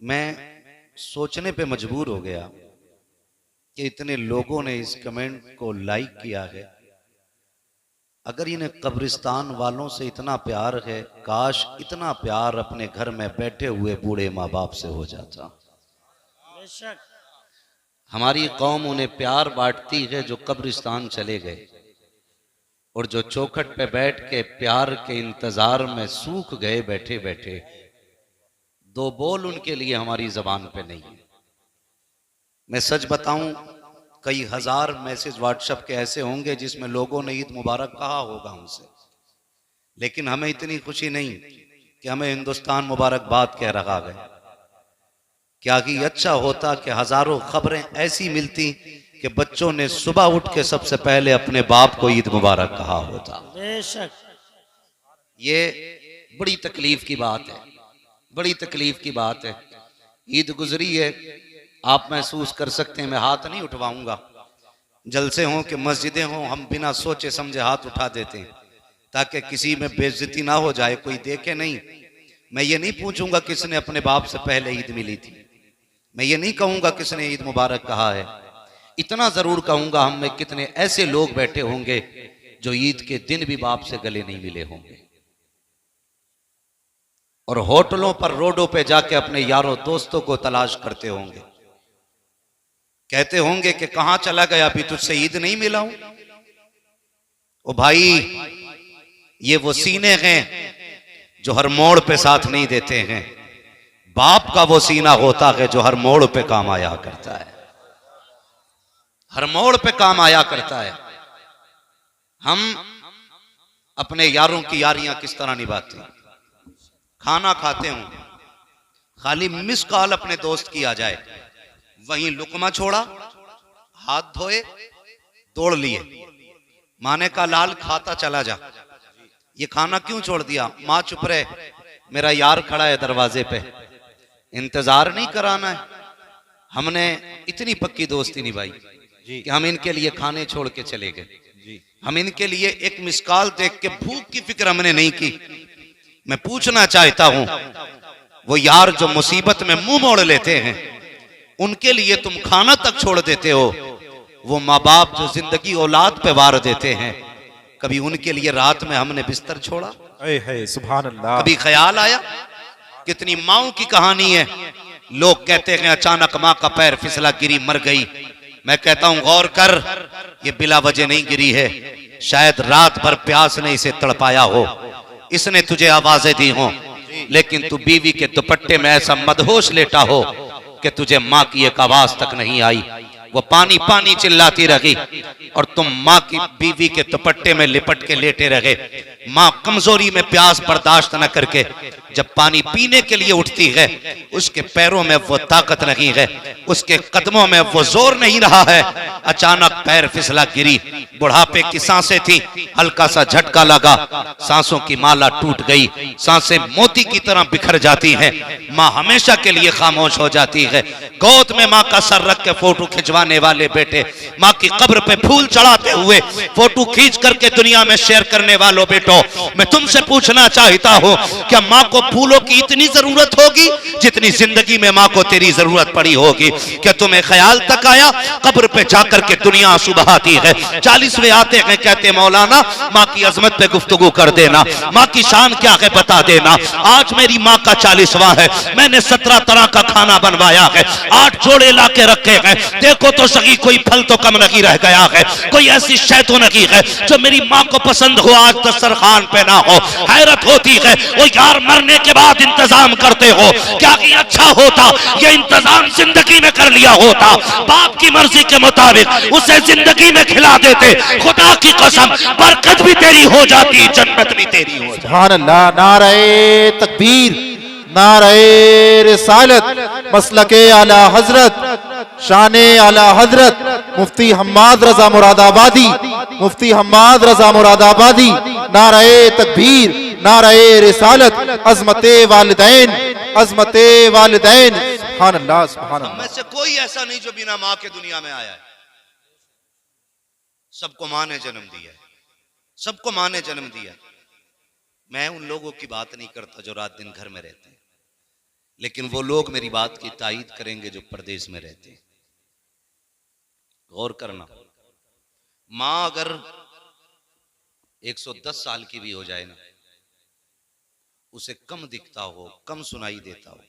मैं सोचने पे मजबूर हो गया कि इतने लोगों ने इस कमेंट को लाइक किया है। अगर इन्हें कब्रिस्तान वालों से इतना प्यार है, काश इतना प्यार अपने घर में बैठे हुए बूढ़े माँ बाप से हो जाता। हमारी कौम उन्हें प्यार बांटती है जो कब्रिस्तान चले गए और जो चौखट पे बैठ के प्यार के इंतजार में सूख गए बैठे बैठे। दो बोल उनके लिए हमारी जबान पे नहीं है। मैं सच बताऊं, कई हजार मैसेज व्हाट्सएप के ऐसे होंगे जिसमें लोगों ने ईद मुबारक कहा होगा हमसे, लेकिन हमें इतनी खुशी नहीं कि हमें हिंदुस्तान मुबारकबाद कह रहा है। क्या कि अच्छा होता कि हजारों खबरें ऐसी मिलती कि बच्चों ने सुबह उठ के सबसे पहले अपने बाप को ईद मुबारक कहा होता। बेशक ये बड़ी तकलीफ की बात है, बड़ी तकलीफ की बात है। ईद गुजरी है, आप महसूस कर सकते हैं। मैं हाथ नहीं उठवाऊंगा, जलसे हों कि मस्जिदें हों, हम बिना सोचे समझे हाथ उठा देते हैं ताकि किसी में बेइज्जती ना हो जाए, कोई देखे नहीं। मैं ये नहीं पूछूंगा किसने अपने बाप से पहले ईद मिली थी, मैं ये नहीं कहूंगा किसने ईद मुबारक कहा है। इतना जरूर कहूंगा हम में कितने ऐसे लोग बैठे होंगे जो ईद के दिन भी बाप से गले नहीं मिले होंगे और होटलों पर रोडों पे जाके अपने यारों दोस्तों को तलाश करते होंगे, कहते होंगे कि कहां चला गया, अभी तुझसे ईद नहीं मिला हूं। ओ भाई, ये वो सीने हैं जो हर मोड़ पे साथ नहीं देते हैं। बाप का वो सीना होता है जो हर मोड़ पे काम आया करता है, हर मोड़ पे काम आया करता है। हम अपने यारों की यारियां किस तरह निभाते हैं। खाना खाते हूं, खाली मिस कॉल अपने दोस्त की आ जाए, वहीं लुकमा छोड़ा, हाथ धोए, तोड़ लिए, माने का लाल खाता चला जा। ये खाना क्यों छोड़ दिया? माँ चुप रहे, मेरा यार खड़ा है दरवाजे पे, इंतजार नहीं कराना है। हमने इतनी पक्की दोस्ती निभाई कि हम इनके लिए खाने छोड़ के चले गए। हम इनके लिए एक मिसकाल देख के भूख की फिक्र हमने नहीं की। मैं पूछना चाहता हूं, वो यार जो मुसीबत में मुंह मोड़ लेते हैं, उनके लिए तुम खाना तक छोड़ देते हो। वो माँ बाप जो जिंदगी औलाद पे वार देते हैं, कभी उनके लिए रात में हमने बिस्तर छोड़ा? सुभान अल्लाह। कभी ख्याल आया? कितनी माओं की कहानी है। लोग कहते हैं अचानक माँ का पैर फिसला, गिरी, मर गई। मैं कहता हूं गौर कर, ये बिला वजह नहीं गिरी है। शायद रात भर प्यास ने इसे तड़पाया हो, इसने तुझे आवाजें दी हो, लेकिन तू बीवी के दुपट्टे में ऐसा मदहोश लेटा हो कि तुझे माँ की एक आवाज तक नहीं आई। वो पानी पानी चिल्लाती रही और तुम माँ की बीवी के दुपट्टे में लिपट के लेटे रहे। माँ कमजोरी में प्यास बर्दाश्त न करके जब पानी पीने के लिए उठती है, उसके पैरों में वो ताकत नहीं है, उसके कदमों में वो जोर नहीं रहा है। अचानक पैर फिसला, गिरी। बुढ़ापे की सांसें थी, हल्का सा झटका लगा, सांसों की माला टूट गई, सांसें मोती की तरह बिखर जाती हैं। माँ हमेशा के लिए खामोश हो जाती है। गोद में माँ का सर रख के फोटो खिंचवाने वाले बेटे, माँ की कब्र पे फूल चढ़ाते हुए फोटो खींच करके दुनिया में शेयर करने वालों बेटो, मैं तुमसे पूछना चाहता हूँ, क्या माँ को फूलों की इतनी जरूरत होगी जितनी जिंदगी में माँ को तेरी जरूरत पड़ी होगी? क्या तुम्हें ख्याल तक आया कब्र पे जाकर के दुनिया आंसू बहाती है? 40वें आते हैं, कहते मौलाना माँ की अजमत पे गुफ्तगू कर देना, माँ की शान क्या है बता देना। आज मेरी माँ का 40वां है, मैंने 17 तरह का खाना बनवाया है, 8 जोड़े ला के रखे हैं। देखो तो सही कोई फल तो कम नहीं रह गया है, कोई ऐसी शय तो नहीं है जो मेरी माँ को पसंद हो आज दस्तरखान पे ना हो। हैरत होती है, वो यार मरने के बाद इंतजाम करते हो, क्या कि अच्छा होता ये इंतजाम जिंदगी में कर लिया होता, बाप की मर्जी के मुताबिक उसे जिंदगी में खिला देते। खुदा की कसम बरकत भी तेरी हो जाती, जन्नत भी तेरी हो जाती। सुभान अल्लाह। नारे तकबीर, नारे रिसालत, मसलके आला हजरत, शाने आला हजरत मुफ्ती हम्माद रजा मुरादाबादी, मुफ्ती हम्माद रजा मुरादाबादी। नारे तकबीर, नारे रिसालत, अजमते वालिदैन, अजमते वालिदैन। सुभान अल्लाह, सुभान अल्लाह। हम में से कोई ऐसा नहीं जो बिना माँ के दुनिया में आया है। सबको माँ ने जन्म दिया है, सबको माँ ने जन्म दिया। मैं उन लोगों की बात नहीं करता जो रात दिन घर में रहते हैं, लेकिन वो लोग मेरी बात की तायीद करेंगे जो परदेश में रहते हैं। गौर करना, मां अगर 110 साल की भी हो जाए ना, उसे कम दिखता हो, कम सुनाई देता हो,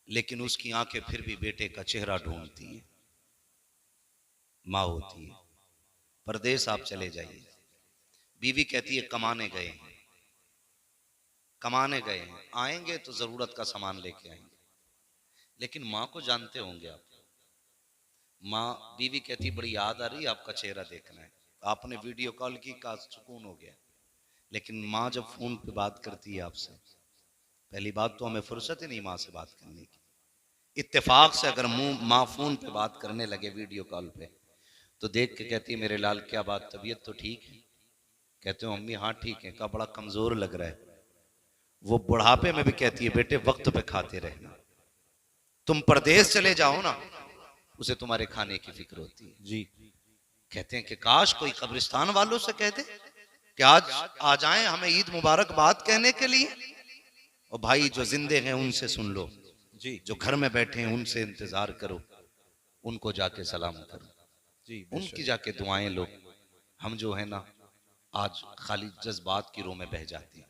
लेकिन उसकी आंखें फिर भी बेटे का चेहरा ढूंढती है। मां होती है। परदेश आप चले जाइए, बीवी कहती है कमाने गए हैं, कमाने गए हैं, आएंगे तो जरूरत का सामान लेके आएंगे। लेकिन मां को जानते होंगे आप, मां, बीवी कहती बड़ी याद आ रही है, आपका चेहरा देखना है, आपने वीडियो कॉल की, का सुकून हो गया। लेकिन मां जब फोन पे बात करती है आपसे, पहली बात तो हमें फुर्सत ही नहीं मां से बात करने की। इत्तेफाक से अगर मां फोन पे बात करने लगे वीडियो कॉल पे, तो देख के कहती है मेरे लाल क्या बात, तबीयत तो ठीक है? कहते हो अम्मी हाँ ठीक है। का बड़ा कमजोर लग रहा है। वो बुढ़ापे में भी कहती है बेटे वक्त पे खाते रहना, तुम परदेश चले जाओ ना, उसे तुम्हारे खाने की फिक्र होती है। जी। कहते हैं कि काश कोई कब्रिस्तान वालों से कह दे कि आज आ जाएं हमें ईद मुबारक बात कहने के लिए। और भाई जो जिंदे हैं उनसे सुन लो जी। जो घर में बैठे हैं उनसे इंतजार करो, उनको जाके सलाम करो जी, उनकी जाके दुआएं लो। हम जो है ना आज खाली जज्बात की रो में बह जाते हैं,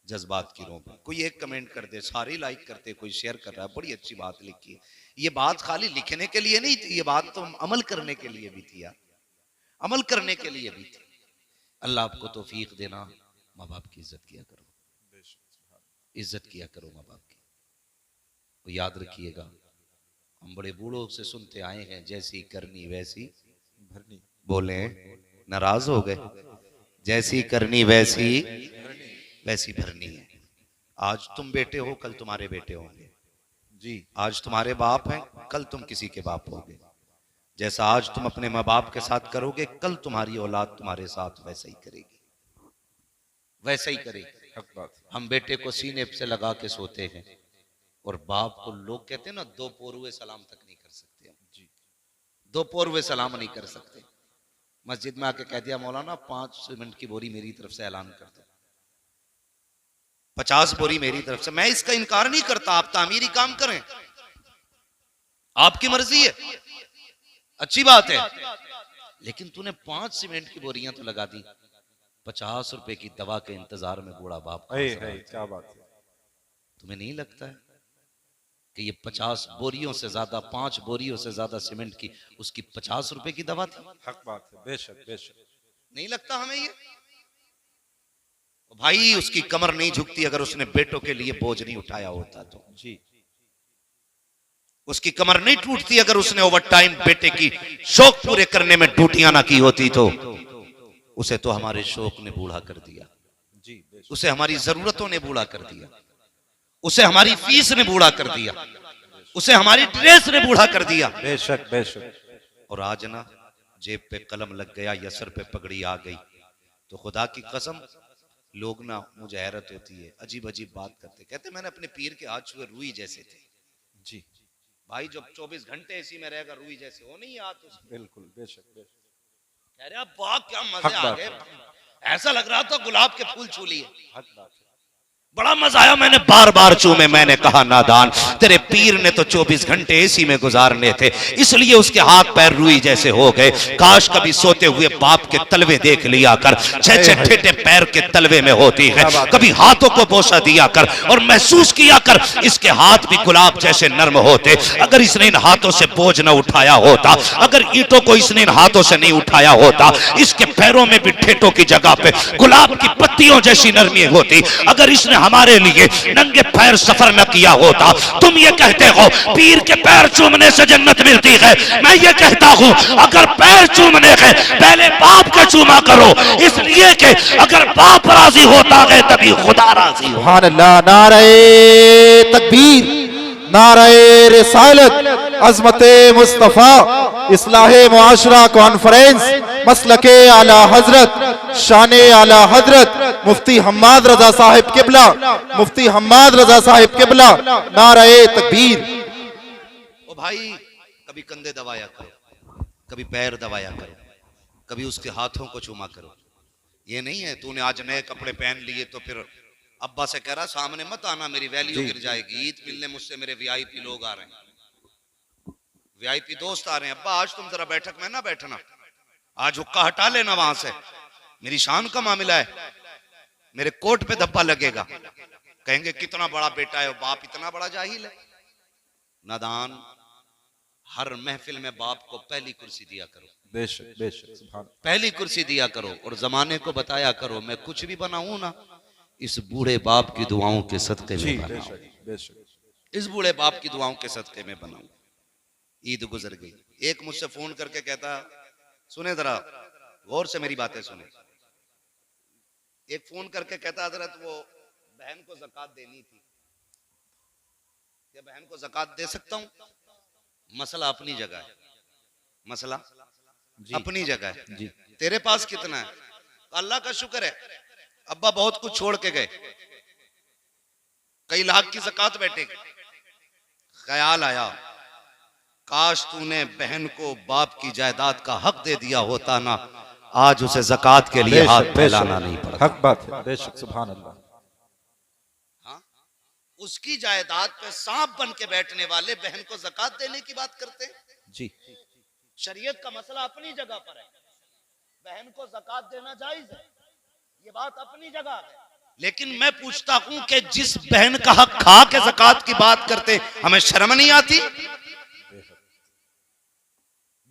जज्बात की रो में। कोई एक कमेंट कर दे, सारे लाइक करते, कोई शेयर कर रहा है, बड़ी अच्छी बात लिखी है। ये बात खाली लिखने के लिए नहीं थी, ये बात तो अमल करने के लिए भी थी यार, अमल करने के लिए भी थी। अल्लाह आपको तौफीक देना। माँ बाप की इज्जत किया करो, इज्जत किया करो माँ बाप की। तो याद रखिएगा, हम बड़े बूढ़ों से सुनते आए हैं जैसी करनी वैसी भरनी। बोले नाराज हो गए, जैसी करनी वैसी वैसी भरनी है। आज तुम बेटे हो, कल तुम्हारे बेटे होंगे जी। आज तुम्हारे बाप हैं, कल तुम किसी के बाप होगे। जैसा आज तुम अपने माँ बाप के साथ करोगे, कल तुम्हारी औलाद तुम्हारे साथ वैसा ही करेगी, वैसा ही करेगी। हक बात। हम बेटे को सीने से लगा के सोते हैं, और बाप को लोग कहते हैं ना दो पोरुए सलाम तक नहीं कर सकते हम। जी। दो पोरुए सलाम नहीं कर सकते। मस्जिद में आके कह दिया मौलाना 5 सीमेंट की बोरी मेरी तरफ से ऐलान कर दो, 50 बोरी मेरी तरफ से। मैं इसका इनकार नहीं करता, आप तामीरी काम करें, आपकी मर्जी है, अच्छी बात है। लेकिन तूने 5 सीमेंट की बोरियां तो लगा दी, 50 रुपए की दवा के इंतजार में बूढ़ा बाप क्या बात है। तुम्हें नहीं लगता है कि ये 50 बोरियों से ज्यादा, 5 बोरियों से ज्यादा सीमेंट की उसकी 50 रुपए की दवा थी? हक बात है, बेशक बेशक। नहीं लगता हमें ये? भाई उसकी कमर नहीं झुकती अगर उसने बेटों के लिए बोझ नहीं उठाया होता तो। जी। उसकी कमर नहीं टूटती अगर उसने ओवर टाइम बेटे की शौक पूरे करने में ड्यूटियां ना की होती तो। उसे तो हमारे शौक ने बूढ़ा कर दिया जी, उसे हमारी जरूरतों ने बूढ़ा कर दिया, उसे हमारी फीस ने बूढ़ा कर दिया, उसे हमारी ड्रेस ने बूढ़ा कर दिया। बेशक बेशक। और आज ना जेब पे कलम लग गया या सर पे पगड़ी आ गई तो खुदा की कसम लोग ना, मुझे हैरत होती है, अजीब अजीब बात करते, कहते मैंने अपने पीर के हाथ छुए रुई जैसे थे। जी भाई जब 24 घंटे एसी में रहेगा रुई जैसे हो नहीं हाथ उसके। बिल्कुल बेशक बेशक। कह रहे अब वाह क्या मजे हक आ बात गए, ऐसा लग रहा था गुलाब के फूल छू लिए, हक बात है। बड़ा मजा आया। मैंने बार बार चूमे, मैंने कहा नादान तेरे पीर ने तो 24 घंटे एसी में गुजारने थे, इसलिए उसके हाथ पैर रुई जैसे हो गए। काश कभी सोते हुए बाप के तलवे देख लिया कर, 6-6 ठेठे पैर के तलवे में होती है। कभी हाथों को बोसा दिया कर और महसूस किया कर इसके हाथ भी गुलाब जैसे नर्म होते। अगर इसने इन हाथों से बोझ न उठाया होता, अगर ईंटों को इसने इन हाथों से नहीं उठाया होता, इसके पैरों में भी ठेठों की जगह पे गुलाब की पत्तियों जैसी नरमी होती। अगर इसने हमारे लिए नंगे पैर सफर न किया होता। तुम ये कहते हो पीर के पैर चूमने से जन्नत मिलती है, मैं ये कहता हूं अगर पैर चूमने के पहले बाप के चूमा करो, इसलिए कि अगर बाप राजी होता है तभी खुदा राजी हो। सुभान अल्लाह। नारे तकबीर, नारे रिसालत, अज़मते मुस्तफ़ा, इस्लाहे मुआशरा कॉन्फ्रेंस, मसलके आला हजरत, शाने आला हजरत मुफ्ती हम्माद रजा साहिब किबला, मुफ्ती हम्माद रजा साहिब किबला, नारे तकबीर। ओ भाई कभी कंधे दबाया करो, कभी पैर दबाया करो, कभी उसके हाथों को चूमा करो। ये नहीं है तूने आज नए कपड़े पहन लिए तो फिर अब्बा से कह रहा सामने मत आना, मेरी वैल्यू गिर जाएगी। ईद मिलने मुझसे मेरे वीआईपी लोग आ रहे हैं, वीआईपी दोस्त आ रहे हैं। अब्बा आज तुम जरा बैठक में ना बैठना, आज हुक्का हटा लेना वहां से, मेरी शान का मामला है, मेरे कोट पे धब्बा लगेगा। कहेंगे कितना बड़ा बेटा है, बाप इतना बड़ा जाहिल है, नादान। हर महफिल में बाप को पहली कुर्सी दिया करो, बेशक बेशक, सुभान। पहली कुर्सी दिया करो और जमाने को बताया करो मैं कुछ भी बनाऊं ना, इस बूढ़े बाप की दुआओं के सदके में बनाऊं, बेशक बेशक, इस बूढ़े बाप की दुआओं के सदके में बनाऊं। ईद गुजर गई, एक मुझसे फोन करके कहता, सुने जरा गौर से मेरी बातें सुने, एक फोन करके कहता हजरत वो बहन को ज़कात देनी थी, क्या बहन को ज़कात दे सकता हूं? मसला अपनी जगह है, मसला अपनी जगह है जी। तेरे पास कितना है? अल्लाह का शुक्र है अब्बा बहुत कुछ छोड़ के गए, कई लाख की ज़कात बैठेगी। ख्याल आया काश तूने बहन को बाप की जायदाद का हक दे दिया होता ना, आज उसे ज़कात के लिए हाथ फैलाना नहीं पड़ता। हक बात है, बेशक, सुभान अल्लाह। हाँ? उसकी जायदाद पे सांप बन के बैठने वाले बहन को ज़कात देने की बात करते हैं जी। शरीयत का मसला अपनी जगह पर है, बहन को ज़कात देना जायज है, ये बात अपनी जगह है। लेकिन मैं पूछता हूं कि जिस बहन का हक खा के ज़कात की बात करते हमें शर्म नहीं आती?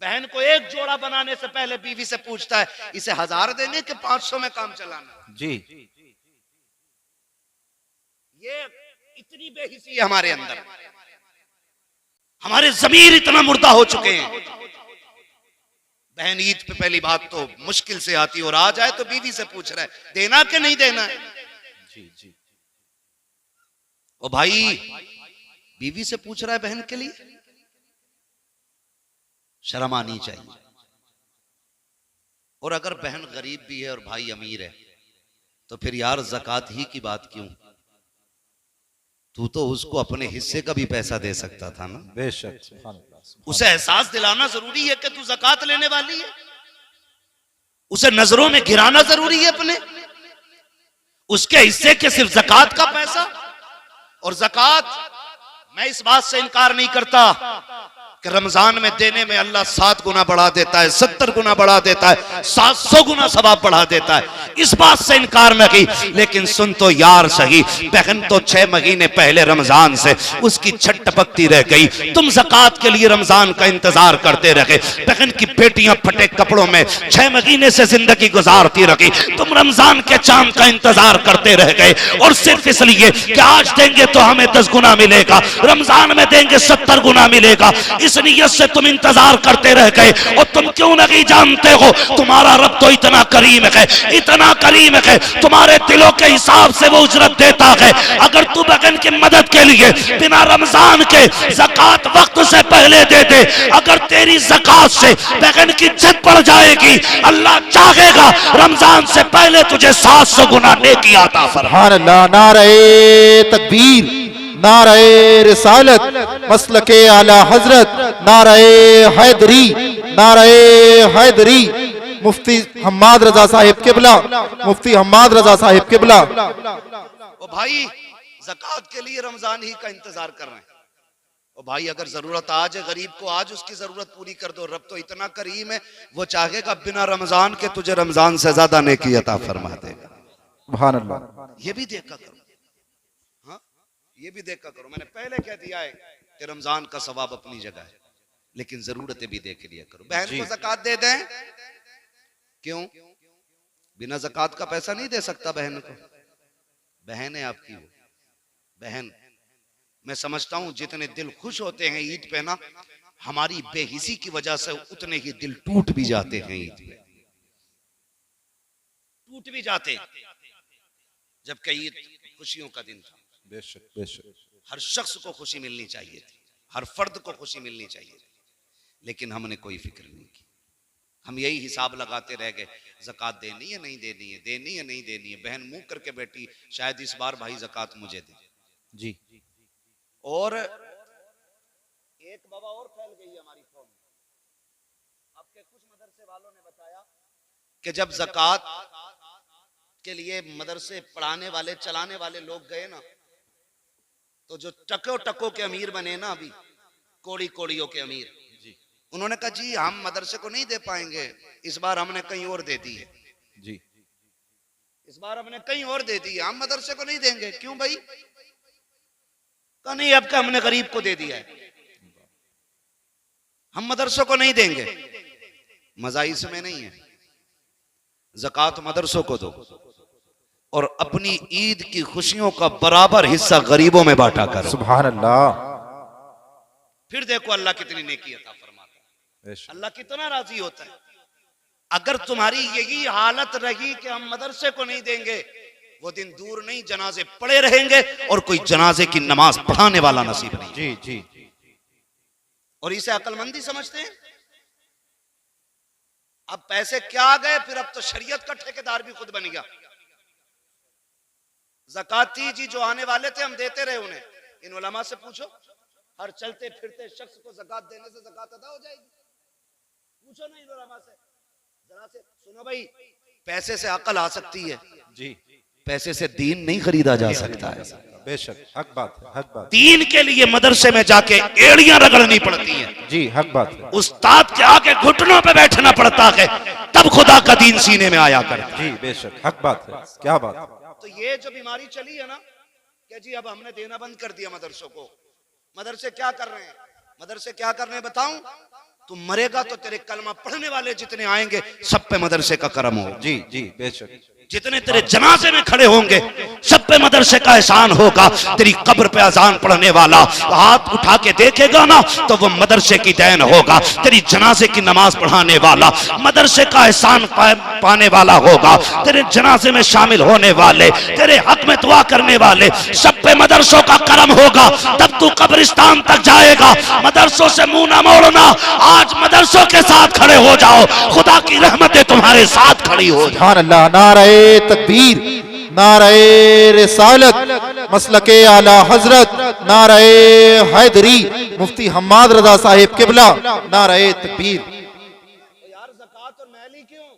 बहन को एक जोड़ा बनाने से पहले बीवी से पूछता है इसे 1000 देने के 500 में काम चलाना जी। ये इतनी बेहिसी है हमारे अंदर, हमारे ज़मीर इतना मुर्दा हो चुके हैं। बहन ईद पे पहली बात तो मुश्किल से आती और आ जाए तो बीवी से पूछ रहा है देना कि नहीं देना है। जी जी। ओ भाई बीवी से पूछ रहा है बहन के लिए, शर्म आनी चाहिए। और अगर बहन गरीब भी है और भाई अमीर है तो फिर यार ज़कात ही की बात क्यों? तू तो उसको अपने हिस्से का भी पैसा दे सकता था ना। बेशक, सुभान अल्लाह। उसे एहसास दिलाना जरूरी है कि तू ज़कात लेने वाली है, उसे नजरों में गिराना जरूरी है अपने, उसके हिस्से के सिर्फ ज़कात का पैसा। और ज़कात, मैं इस बात से इनकार नहीं करता कि रमजान में देने में अल्लाह 7 गुना बढ़ा देता है, 70 गुना बढ़ा देता है, 700 गुना सवाब बढ़ा देता है, इस बात से इनकार न की। लेकिन सुन तो यार सही, बहन तो 6 महीने पहले रमजान से उसकी छट टपकती रह गई, तुम ज़कात के लिए रमजान का इंतजार करते रहे। बहन की बेटियां फटे कपड़ों में 6 महीने से जिंदगी गुजारती रही, तुम रमजान के चांद का इंतजार करते रह गए। और सिर्फ इसलिए कि आज देंगे तो हमें 10 गुना मिलेगा, रमजान में देंगे 70 गुना मिलेगा, इस नियत से तुम इंतजार करते रह गए। और तुम क्यों नहीं जानते हो तुम्हारा रब तो इतना करीम है, इतना करीम है, तुम्हारे दिलों के हिसाब से वो उजरत देता है। अगर तू बहन की मदद के लिए बिना रमजान के ज़कात वक्त से पहले दे दे, अगर तेरी ज़कात से बहन की इज्जत बढ़ जाएगी, अल्लाह चाहेगा रमजान से पहले तुझे 700 गुना नेकी अता फरमाए। सुभान अल्लाह। नारे तकबीर, नारे रिसालत, मसलके आला हजरत, नारे हैदरी, नारे हैदरी। मुफ्ती हम्माद रजा साहिब किबला, मुफ्ती हम्माद रजा साहिब किबला। ओ भाई ज़कात के लिए रमजान ही का इंतजार कर रहे हैं। ओ भाई अगर जरूरत आज है गरीब को, आज उसकी जरूरत पूरी कर दो। रब तो इतना करीम है, वो चाहेगा बिना रमजान के तुझे रमजान से ज्यादा नेकी अता फरमा देगा। सुभान अल्लाह। ये भी देखा करो, हाँ ये भी देखा करो। मैंने पहले कह दिया है कि रमजान का सवाब अपनी जगह है, लेकिन जरूरतें भी देख लिया करो। बहन को ज़कात दे दें, क्यों? बिना ज़कात का पैसा नहीं दे सकता बहन को, बहन है आपकी वो बहन। मैं समझता हूं जितने दिल खुश होते हैं ईद पे ना, हमारी बेहिसी की वजह से उतने ही दिल टूट भी जाते हैं ईद पे, टूट भी जाते, जबकि ईद खुशियों का दिन था। बेशक बेशक, हर शख्स को खुशी मिलनी चाहिए थी, हर फर्द को खुशी मिलनी चाहिए थी, लेकिन हमने कोई फिक्र नहीं की। हम यही हिसाब लगाते रह गए, ज़कात देनी है नहीं देनी है, देनी है नहीं देनी है। बहन मुंह करके बैठी, शायद इस बार भाई ज़कात मुझे दे जी। और एक बाबा और फैल गई है हमारी कौम में। आपके कुछ मदरसे वालों ने बताया कि जब ज़कात इसके लिए मदरसे पढ़ाने वाले चलाने वाले लोग गए ना, तो जो टको टको के अमीर बने ना, अभी कोड़ी कोड़ियों के अमीर, उन्होंने कहा जी हम मदरसे को नहीं दे पाएंगे, इस बार हमने कहीं और दे दी है जी, इस बार हमने कहीं और दे दी है, हम मदरसे को नहीं देंगे। क्यों भाई? कहा नहीं, अब का हमने गरीब को दे दिया है, हम मदरसों को नहीं देंगे। मजा इसमें नहीं है, ज़कात मदरसों को दो और अपनी ईद की खुशियों का बराबर हिस्सा गरीबों में बांटा करो। सुभान अल्लाह। फिर देखो अल्लाह कितनी नेकी अता फरमाता है, अल्लाह कितना राजी होता है। अगर तुम्हारी यही हालत रही कि हम मदरसे को नहीं देंगे, वो दिन दूर नहीं, जनाजे पड़े रहेंगे और कोई जनाजे की नमाज पढ़ाने वाला नसीब नहीं। जी जी। और इसे अक्लमंदी समझते हैं। अब पैसे क्या आ गए, फिर अब तो शरीयत का ठेकेदार भी खुद बन गया। ज़काती जी जो आने वाले थे हम देते रहे उन्हें, इन उलमा से पूछो, हर चलते फिरते शख्स को ज़कात देने से ज़कात अदा हो जाएगी? पूछो ना इन उलमा से, जरा से सुनो भाई, पैसे से अकल आ सकती है जी, पैसे से दीन नहीं खरीदा जा सकता है। बेशक, हक बात है, हक बात। दीन के लिए मदरसे में जाके एड़ियां रगड़नी पड़ती हैं। जी, हक बात है। उस्ताद के आगे घुटनों पे बैठना पड़ता है, तब खुदा का दीन सीने में आया करता है। जी बेशक, हक बात है, क्या बात है। तो ये जो बीमारी चली है ना कि जी अब हमने देना बंद कर दिया मदरसों को, मदरसे क्या कर रहे हैं, मदरसे क्या कर रहे हैं बताऊं? तू मरेगा तो तेरे कलमा पढ़ने वाले जितने आएंगे सब पे मदरसे का करम हो। जी जी बेशक। जितने तेरे जनाजे में खड़े होंगे सब पे मदरसे का एहसान होगा। तेरी कब्र पे अजान पढ़ने वाला हाथ उठा के देखेगा ना तो वो मदरसे की देन होगा। तेरी जनाजे की नमाज पढ़ाने वाला मदरसे का एहसान पाने वाला होगा। तेरे जनाजे में शामिल होने वाले, तेरे हक में दुआ करने वाले, सब पे मदरसों का करम होगा। तब तू कब्रिस्तान तक जाएगा। मदरसों से मुंह ना मोड़ना, आज मदरसों के साथ खड़े हो जाओ, खुदा की रहमतें तुम्हारे साथ खड़ी हो। सुभान अल्लाह। नारे तकबीर, नारे रिसालत, मसलके आला हजरत, नारे हैदरी, मुफ्ती हम्माद रजा साहिब किबला, नारे तकबीर। यार ज़कात और महली क्यों?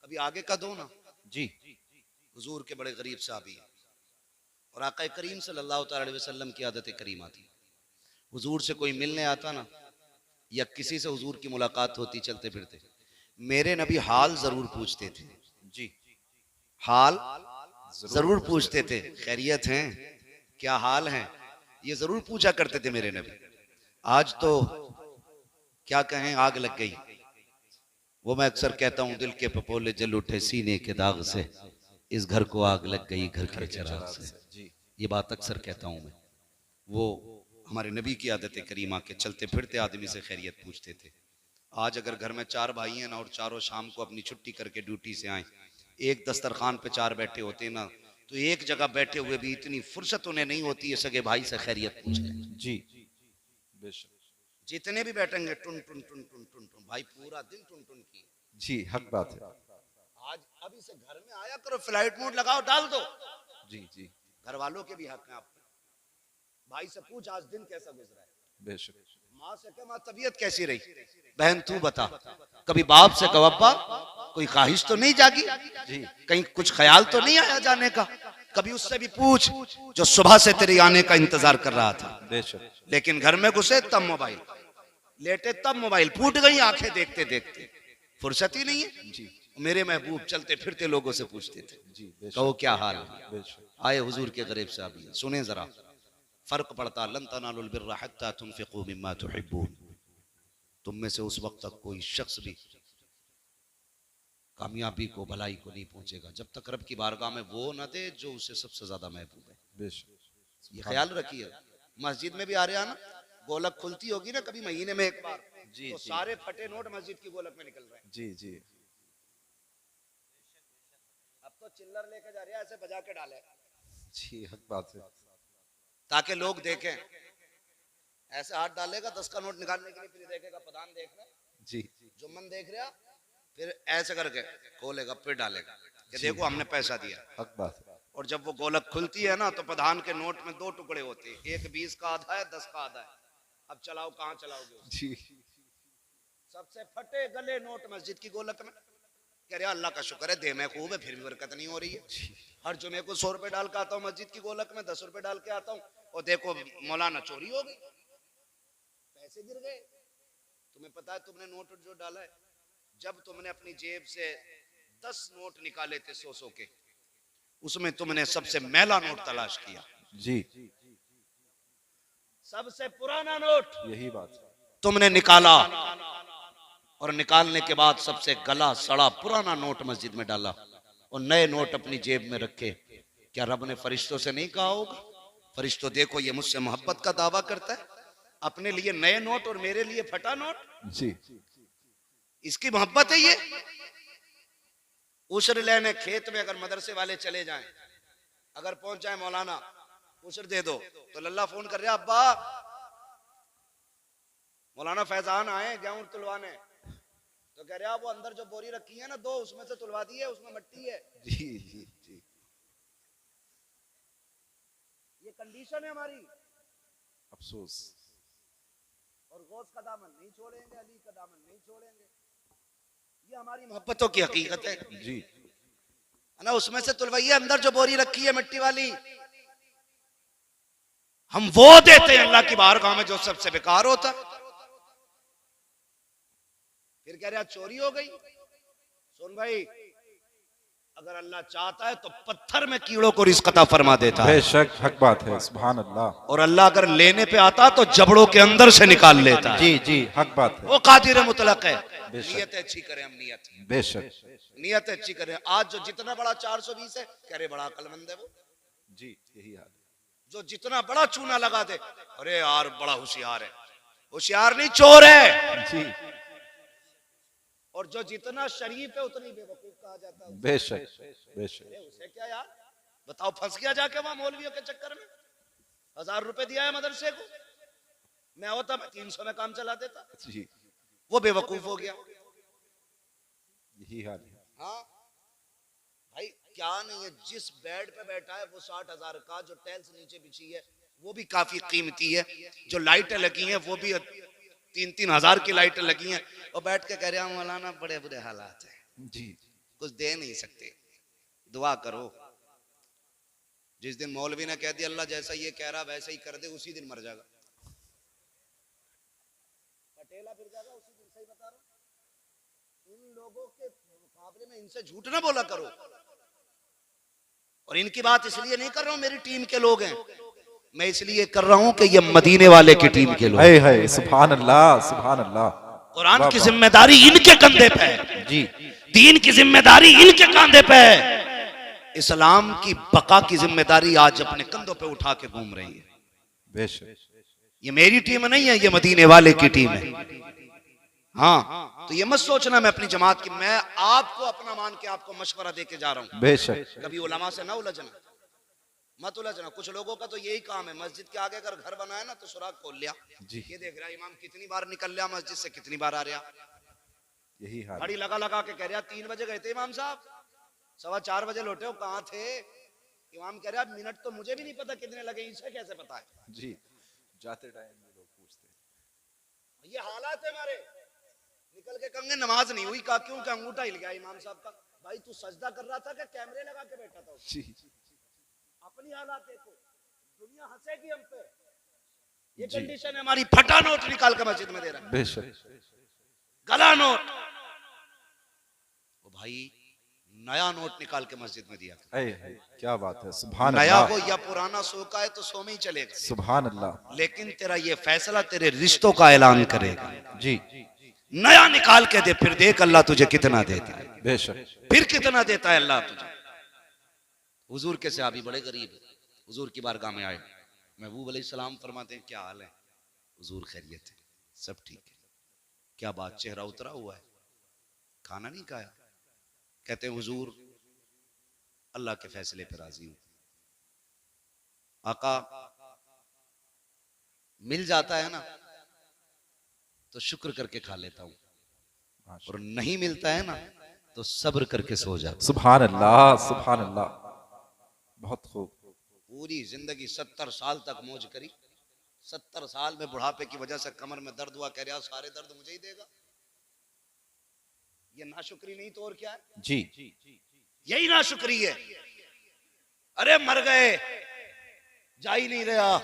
कभी आगे का दो ना। जी, हुजूर के बड़े गरीब साहबी और आका करीम सल्लल्लाहु अलैहि वसल्लम की आदत करीमा थी। हुजूर से कोई मिलने आता ना या किसी से हुजूर की मुलाकात होती चलते फिरते, मेरे नबी हाल जरूर पूछते थे। जी, हाल जरूर पूछते थे, खैरियत हैं, क्या हाल है, ये जरूर पूछा करते थे मेरे नबी। आज तो क्या कहें, आग लग गई। वो मैं अक्सर कहता हूं, दिल के पपोले जल उठे सीने के दाग से, इस घर को आग लग गई घर के चिराग से। ये बात अक्सर कहता हूं मैं। वो हमारे नबी की आदत करीमा के चलते फिरते आदमी से खैरियत पूछते थे। आज अगर घर में 4 भाई हैं ना और चारों शाम को अपनी छुट्टी करके ड्यूटी से आए, एक दस्तरखान पे 4 बैठे होते ना, तो एक जगह बैठे हुए भी इतनी फुर्सत उन्हें नहीं होती है सगे भाई से खैरियत पूछने। जी बेशक। जितने भी बैठेंगे टुन टुन टुन टुन टुन टुन, भाई पूरा दिन टुन टुन की। जी, हक बात है। आज अभी से घर में आया करो, फ्लाइट मोड लगाओ, डाल दो। जी जी घर वालों के भी हक हैं आप पे। भाई से पूछ आज दिन कैसा गुजरा है, बेशक। माँ से कह माँ तबीयत कैसी रही, बहन तू बता। कभी बाप से कहो अब्बा कोई ख्वाहिश तो नहीं जागी, जी, कहीं कुछ ख्याल तो नहीं आया जाने का। कभी उससे भी पूछ जो सुबह से तेरे आने का इंतजार कर रहा था। बेशक। लेकिन घर में घुसे तब मोबाइल, लेटे तब मोबाइल, फूट गई आंखें देखते देखते, फुर्सत ही नहीं है। जी, मेरे महबूब चलते फिरते लोगों से पूछते थे, जी बेशक। कहो क्या हाल है। बेशक। आए हुजूर के गरीब साहब, सुने जरा, फर्क पड़ता। लन तनालुल बिर्रा हत्ता तुनफिकू मिम्मा तुहिब्बून। तुम में से उस वक्त तक कोई शख्स भी कामयाबी को, भलाई को नहीं पहुंचेगा जब तक रब की बारगाह में वो न दे जो उसे सबसे ज्यादा महबूब है। बेशक। ये ख्याल रखिए। मस्जिद में भी आ रहे हैं ना, गोलक खुलती होगी ना कभी महीने में एक बार, जी, तो जी। सारे फटे नोट मस्जिद की गोलक में निकल रहे हैं। जी जी अब तो चिल्लर लेके जा रहे हैं, ऐसे बजा के डाले जी, हक बात है। ताकि लोग देखें। ऐसे हाथ डालेगा 10 का नोट निकालने के लिए, फिर देखेगा प्रधान देख रहा है, जी, जुम्मन देख रहा, फिर ऐसे करके खोलेगा, फिर डालेगा कि देखो हमने पैसा दिया। हक बात है। और जब वो गोलक खुलती है ना तो प्रधान के नोट में 2 टुकड़े होते हैं, एक 20 का आधा है, 10 का आधा है। अब चलाओ, कहाँ चलाओगे? जी, सबसे फटे गले नोट मस्जिद की गोलक में। कह रहे अल्लाह का शुक्र है दे में खूब है फिर भी बरकत नहीं हो रही है। हर जुमे को 100 रुपए डाल के आता हूँ मस्जिद की गोलक में, 10 रुपए डाल के आता हूँ और देखो मौलाना चोरी हो गई, पैसे गिर गए। तुम्हें पता है तुमने नोट जो डाला है, जब तुमने अपनी जेब से 10 नोट निकाले थे 100 के, उसमें तुमने सबसे मैला नोट तलाश किया जी, सबसे पुराना नोट यही बात है। तुमने निकाला और निकालने के बाद सबसे गला सड़ा पुराना नोट मस्जिद में डाला और नए नोट अपनी जेब में रखे। क्या रब ने फरिश्तों से नहीं कहा होगा फरिश्तों देखो ये मुझसे मोहब्बत का दावा करता है, अपने लिए नए नोट और मेरे लिए फटा नोट, जी, इसकी मोहब्बत है ये। उशर लेने खेत में अगर मदरसे वाले चले जाएं, अगर पहुंच जाए मौलाना उशर दे दो, तो लल्ला फोन कर रहा अब्बा मौलाना फैजान आए गेहूं तुलवाने, तो कह रहा वो अंदर जो बोरी रखी है ना 2 उसमें से तुलवा दी है, उसमें मिट्टी है। जी, जी, जी, ये कंडीशन है हमारी। अफसोस। और गौस का दामन नहीं छोड़ेंगे, अली का दामन नहीं छोड़ेंगे, ये हमारी मोहब्बतों की हकीकत है जी, है ना। उसमें से तुलवाइए, अंदर जो बोरी रखी है मिट्टी वाली, हम वो देते हैं अल्लाह की बारगाह में जो सबसे बेकार होता। फिर कह रहा चोरी हो गई। सुन भाई, अगर अल्लाह चाहता है तो पत्थर में कीड़ों को रिज़्क़ अता फरमा देता है, बेशक हक बात है, सुभान अल्लाह। और अल्लाह अगर लेने पे आता तो जबड़ों के अंदर से निकाल लेता है। जी, जी, हक बात है, वो कादिर मुतलक है। बेशक। नियत अच्छी करें हम, बेशक। नियत अच्छी करें। आज जो जितना बड़ा 420 है, कह रहे बड़ा अक्लमंद है वो, जी, यही हाल है। जो जितना बड़ा चूना लगा दे अरे यार बड़ा होशियार है, होशियार नहीं चोर है। जी, और जो जितना शरीफ है उतनी बेवकूफ कहा जाता है। बेशक, बेशक। अरे उसे क्या यार, बताओ फंस गया जाके वहां मौलवियों के चक्कर में। 1000 रुपए दिया है मदरसे को, मैं होता मैं 300 में काम चला देता। जी, वो बेवकूफ हो गया। यही हाल है। हाँ भाई, क्या नहीं है, जिस बेड पे बैठा है वो 60,000 का, जो टाइल्स नीचे बिछी है वो भी काफी कीमती है, जो लाइटें लगी हैं वो भी 3-3 हजार की लाइटें लगी हैं, और बैठ के कह रहे हैं मौलाना बड़े बुरे हालात हैं, जी, कुछ दे नहीं सकते, दुआ करो। जिस दिन मौलवी ने कह दिया अल्लाह जैसा ये कह रहा वैसे ही कर दे, उसी दिन मर जाएगा, पटेला फिर जाएगा उसी दिन। सही बता रहा हूं, इन लोगों के मुकाबले में इनसे झूठ ना बोला करो। और इनकी बात इसलिए नहीं कर रहा हूं मेरी टीम के लोग हैं, मैं इसलिए कर रहा हूं कि ये मदीने वाले की टीम के लोग। है, सुभान अल्लाह, सुभान अल्लाह। कुरान की जिम्मेदारी इनके कंधे पे है, जी, दीन की जिम्मेदारी इनके कंधे पे है, इस्लाम की बका की जिम्मेदारी आज अपने कंधों पे उठा के घूम रही है। बेशक। ये मेरी टीम नहीं है, ये मदीने वाले की टीम है। हाँ, तो ये मत सोचना मैं अपनी जमात की, मैं आपको अपना मान के आपको मशवरा दे के जा रहा हूँ। बेशक। कभी उलमा से ना उलझना, मत उलझना। कुछ लोगों का तो यही काम है, मस्जिद के आगे अगर घर बनाया ना तो सुराख खोल लिया, जी, ये देख रहा इमाम कितनी बार निकल लिया मस्जिद से, कितनी बार आ रहा। यही हाल। घड़ी लगा लगा के कह रहा 3 बजे गए थे इमाम साहब, 4:15 बजे लौटे हो, कहाँ थे? इमाम कह रहा मिनट तो मुझे भी नहीं पता कितने लगे, इसे कैसे पता है? जी, जाते टाइम में लोग पूछते हैं। ये हालात है हमारे। निकल के कहेंगे नमाज नहीं हुई, कहा क्यों? क्या अंगूठा हिल गया इमाम साहब का। भाई तू सजदा कर रहा था क्या कैमरे लगा के बैठा था? जी, अपनी हालात देखो, दुनिया हंसेगी हम पे। ये जी। कंडीशन है हमारी। फटा नोट निकाल के मस्जिद में दे रहा है, बेशक। गला नोट। ओ भाई, नया नोट निकाल के मस्जिद में दिया। है, क्या बात है, सुभान नया अल्लाह, हो या पुराना, सो का है तो सो में ही चलेगा, सुभान अल्लाह। लेकिन तेरा ये फैसला तेरे रिश्तों का ऐलान करेगा। जी, नया निकाल के दे, फिर देख अल्लाह तुझे कितना देता है, बेशक। फिर कितना देता है अल्लाह तुझे। हुजूर के सहाबी बड़े गरीब है, हुजूर की बारगाह में आए, महबूब अलैहिस्सलाम फरमाते हैं क्या हाल है? हुजूर खैरियत है, सब ठीक है। क्या बात, चेहरा उतरा हुआ है, खाना नहीं खाया? कहते हैं हुजूर अल्लाह के फैसले पर राजी हूं। आका मिल जाता है ना तो शुक्र करके खा लेता हूं, और नहीं मिलता है ना तो सब्र करके सो जाता हूं। सुभान अल्लाह, सुभान अल्लाह। बहुत खूब। पूरी जिंदगी 70 साल तक मौज करी, 70 साल में बुढ़ापे की वजह से कमर में दर्द हुआ, कह रहा सारे दर्द मुझे ही देगा। ये नाशुक्री नहीं तो और क्या है? जी यही नाशुक्री है। अरे मर गए, जा ही नहीं रहा।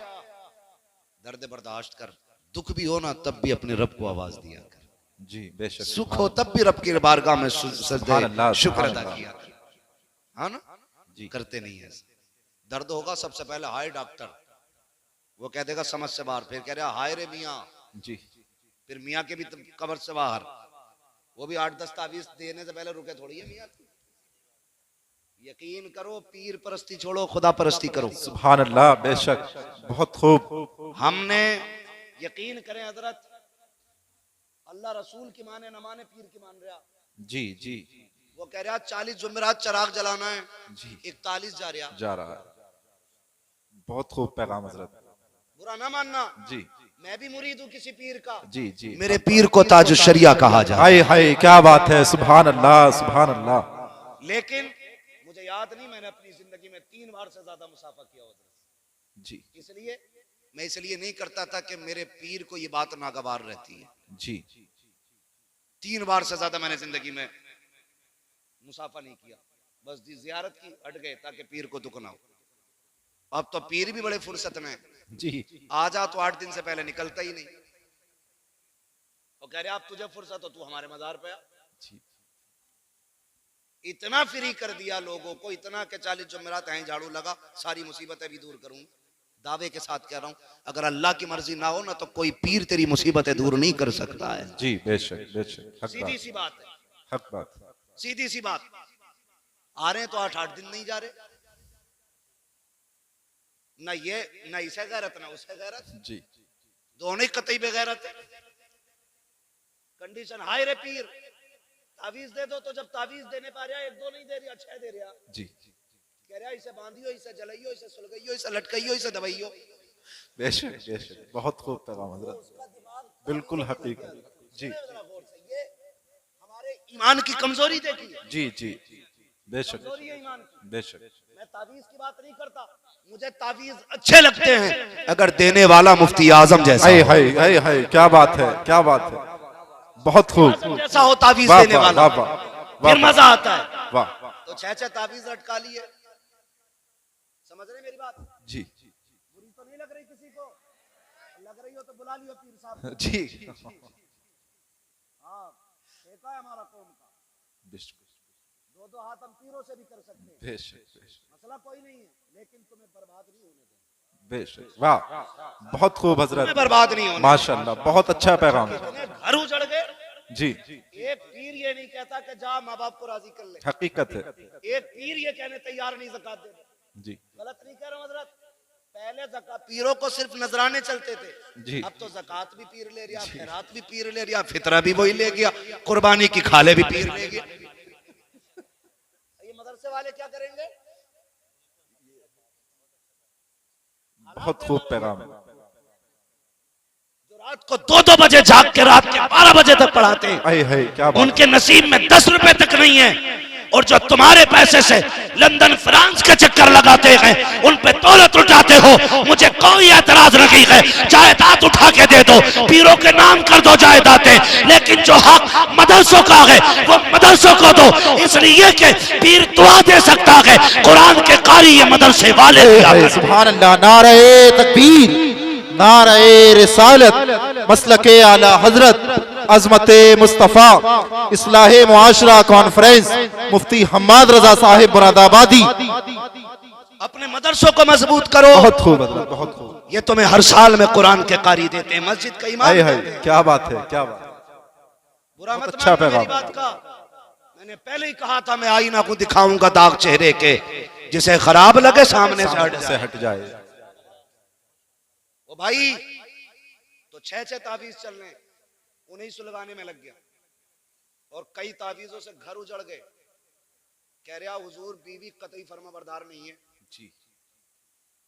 दर्द बर्दाश्त कर, दुख भी हो ना तब भी अपने रब को आवाज दिया कर। जी बेशक। सुख हो तब भी रब की बारगाह में सुभान अल्लाह, सजदे शुक्र सुभान अदा अल्लाह। किया कर। हाँ ना? जी करते नहीं है। दर्द होगा सबसे पहले हाय डॉक्टर, वो कह देगा समझ से बाहर, फिर कह रहा हाय रे मियाँ, जी फिर मियाँ के भी कब्र से बाहर, वो भी 8-10 तावीज देने से पहले रुके थोड़ी है मियाँ। यकीन करो, पीर परस्ती छोड़ो, खुदा परस्ती करो। सुभान अल्लाह, बेशक, बहुत खूब। हमने यकीन करें हजरत, अल्लाह रसूल की माने न माने, पीर की मान रहा। जी जी वो कह रहा 40 जुमेरात चिराग जलाना है, जी 41 जा रहा है। बहुत खूब पैगाम हजरत। बुरा ना मानना, जी मैं भी मुरीद हूँ किसी पीर का। जी जी मेरे पीर को ताज शरिया कहा जाए। हाय हाय क्या बात है, सुभान अल्लाह, सुभान अल्लाह। लेकिन मुझे याद नहीं, मैंने अपनी जिंदगी में 3 बार से ज्यादा मुसाफा किया होता। जी इसलिए मैं इसलिए नहीं करता था कि मेरे पीर को ये बात नागवार रहती है। जी 3 बार से ज्यादा मैंने जिंदगी में मुसाफा नहीं किया, बस जियारत की, हट गए ताकि पीर को दुख ना हो। अब तो पीर भी बड़े फुर्सत में जी आ जा तो 8 दिन से पहले निकलता ही नहीं। वो कह रहे आप तुझे फुर्सत हो, तू हमारे मजार पे आ। जी इतना फ्री कर दिया लोगों को, इतना कि 40 जुमेरात हैं झाड़ू लगा, सारी मुसीबतें भी दूर करूं। दावे के साथ कह रहा हूं, अगर अल्लाह की मर्जी ना हो ना तो कोई पीर तेरी मुसीबतें दूर नहीं कर सकता है। जी बेशक बेशक, हक सीधी बात, सी बात है, हक बात। सीधी सी बात। आ रहे हैं तो 8-8 दिन नहीं जा रहे, ना ये ना इसे गैरत ना उसे गैरत, जी दोनों ही कतई बेगैरत है। कंडीशन हाय रे पीर, तावीज दे दो, तो जब तावीज देने पा रहा 1-2 नहीं दे रहा, 6 दे रहा। जी कह रहा इसे बांधियो, इसे जलाइयो, इसे सुलगाइयो, इसे लटकाइयो, इसे दबाइयो। बेशक बेशक, बहुत खूब पैगाम हजरत, बिल्कुल हकीकत। जी ये हमारे ईमान की कमजोरी देखी है। जी जी बेशक कमजोरी है ईमान की। बेशक। मैं तावीज की बात नहीं करता, मुझे तावीज अच्छे लगते हैं अगर देने वाला मुफ्ती आजम जैसा हाय हो। हाय हाय हाय, क्या बात है, क्या बात है, बहुत खूब। आजम जैसा हो तावीज वाह देने वाह वाला, वाह वाह, फिर मजा आता है। वाह। तो 6-6 तावीज लटका लिए, समझ रहे मेरी बात? जी बुरी तो नहीं लग रही किसी को? लग रही हो तो बुला लियो पीर साहब। जी हाँ, देखा है हमारा कौम का, बेशक 2-2 हाथ हम पीरों से भी कर सकते हैं, बेशक मसला कोई नहीं है, लेकिन तुम्हें बर्बाद नहीं होने देंगे। बेशक, वाह, बहुत खूब तुम्हें हजरत, बर्बाद नहीं होने माशाल्लाह, बहुत अच्छा पैगाम। देंगे। घर उजड़ गए, जी एक पीर ये नहीं कहता कि जा माँ बाप को राजी कर ले। हकीकत है। एक पीर ये कहने तैयार नहीं ज़कात दे। जी गलत नहीं कह रहा हूं हजरत, पहले ज़कात पीरों को सिर्फ नजराने चलते थे, जी अब तो ज़कात भी पीर ले लिया, खैरात भी पीर ले लिया, फितरा भी वही ले गया, कुर्बानी की खाले भी पीर ले गया। ये मदरसे वाले क्या करेंगे? बहुत खूब पैगाम। जो रात को 2-2 बजे जाग के रात के 12 बजे तक पढ़ाते हैं, हाय हाय क्या बात। उनके नसीब में 10 रुपए तक नहीं है, और जो तुम्हारे पैसे से लंदन फ्रांस के चक्कर लगाते हैं, उन पे दौलत उठाते हो, मुझे कोई एतराज नहीं है, जायदाद उठा के दे दो, पीरों के नाम कर दो जायदादें, लेकिन जो हक मदरसों का है वो मदरसों को दो, इसलिए कि पीर दुआ दे सकता है, कुरान के कारी ये मदरसे वाले दिया हाय करते। सुभान अल्लाह, नारे तकबीर, नारे रिसालत, मसलके आला हजरत, अजमते मुस्तफ़ा, इस्लाहे मुआशरा कॉन्फ्रेंस, मुफ्ती हम्माद रजा साहिब मुरादाबादी। अपने मदरसों को मजबूत करो। बहुत खूब हजरत, बहुत खूब। ये तुम्हें हर साल में कुरान के कारी देते हैं, मस्जिद का इमाम। हाय हाय क्या बात है, क्या बात। बुरा मत अच्छा मानना मेरी पैगाम। बात का, मैंने पहले ही कहा था मैं आईना को दिखाऊंगा दाग चेहरे के, जिसे खराब लगे सामने से हट से जाए। हट जाए। ओ भाई, तो 6-6 तावीज चल रहे, उन्हें सुलगाने में लग गया, और कई तावीजों से घर उजड़ गए। कह रहा हुजूर बीवी कतई फर्माबरदार नहीं है। जी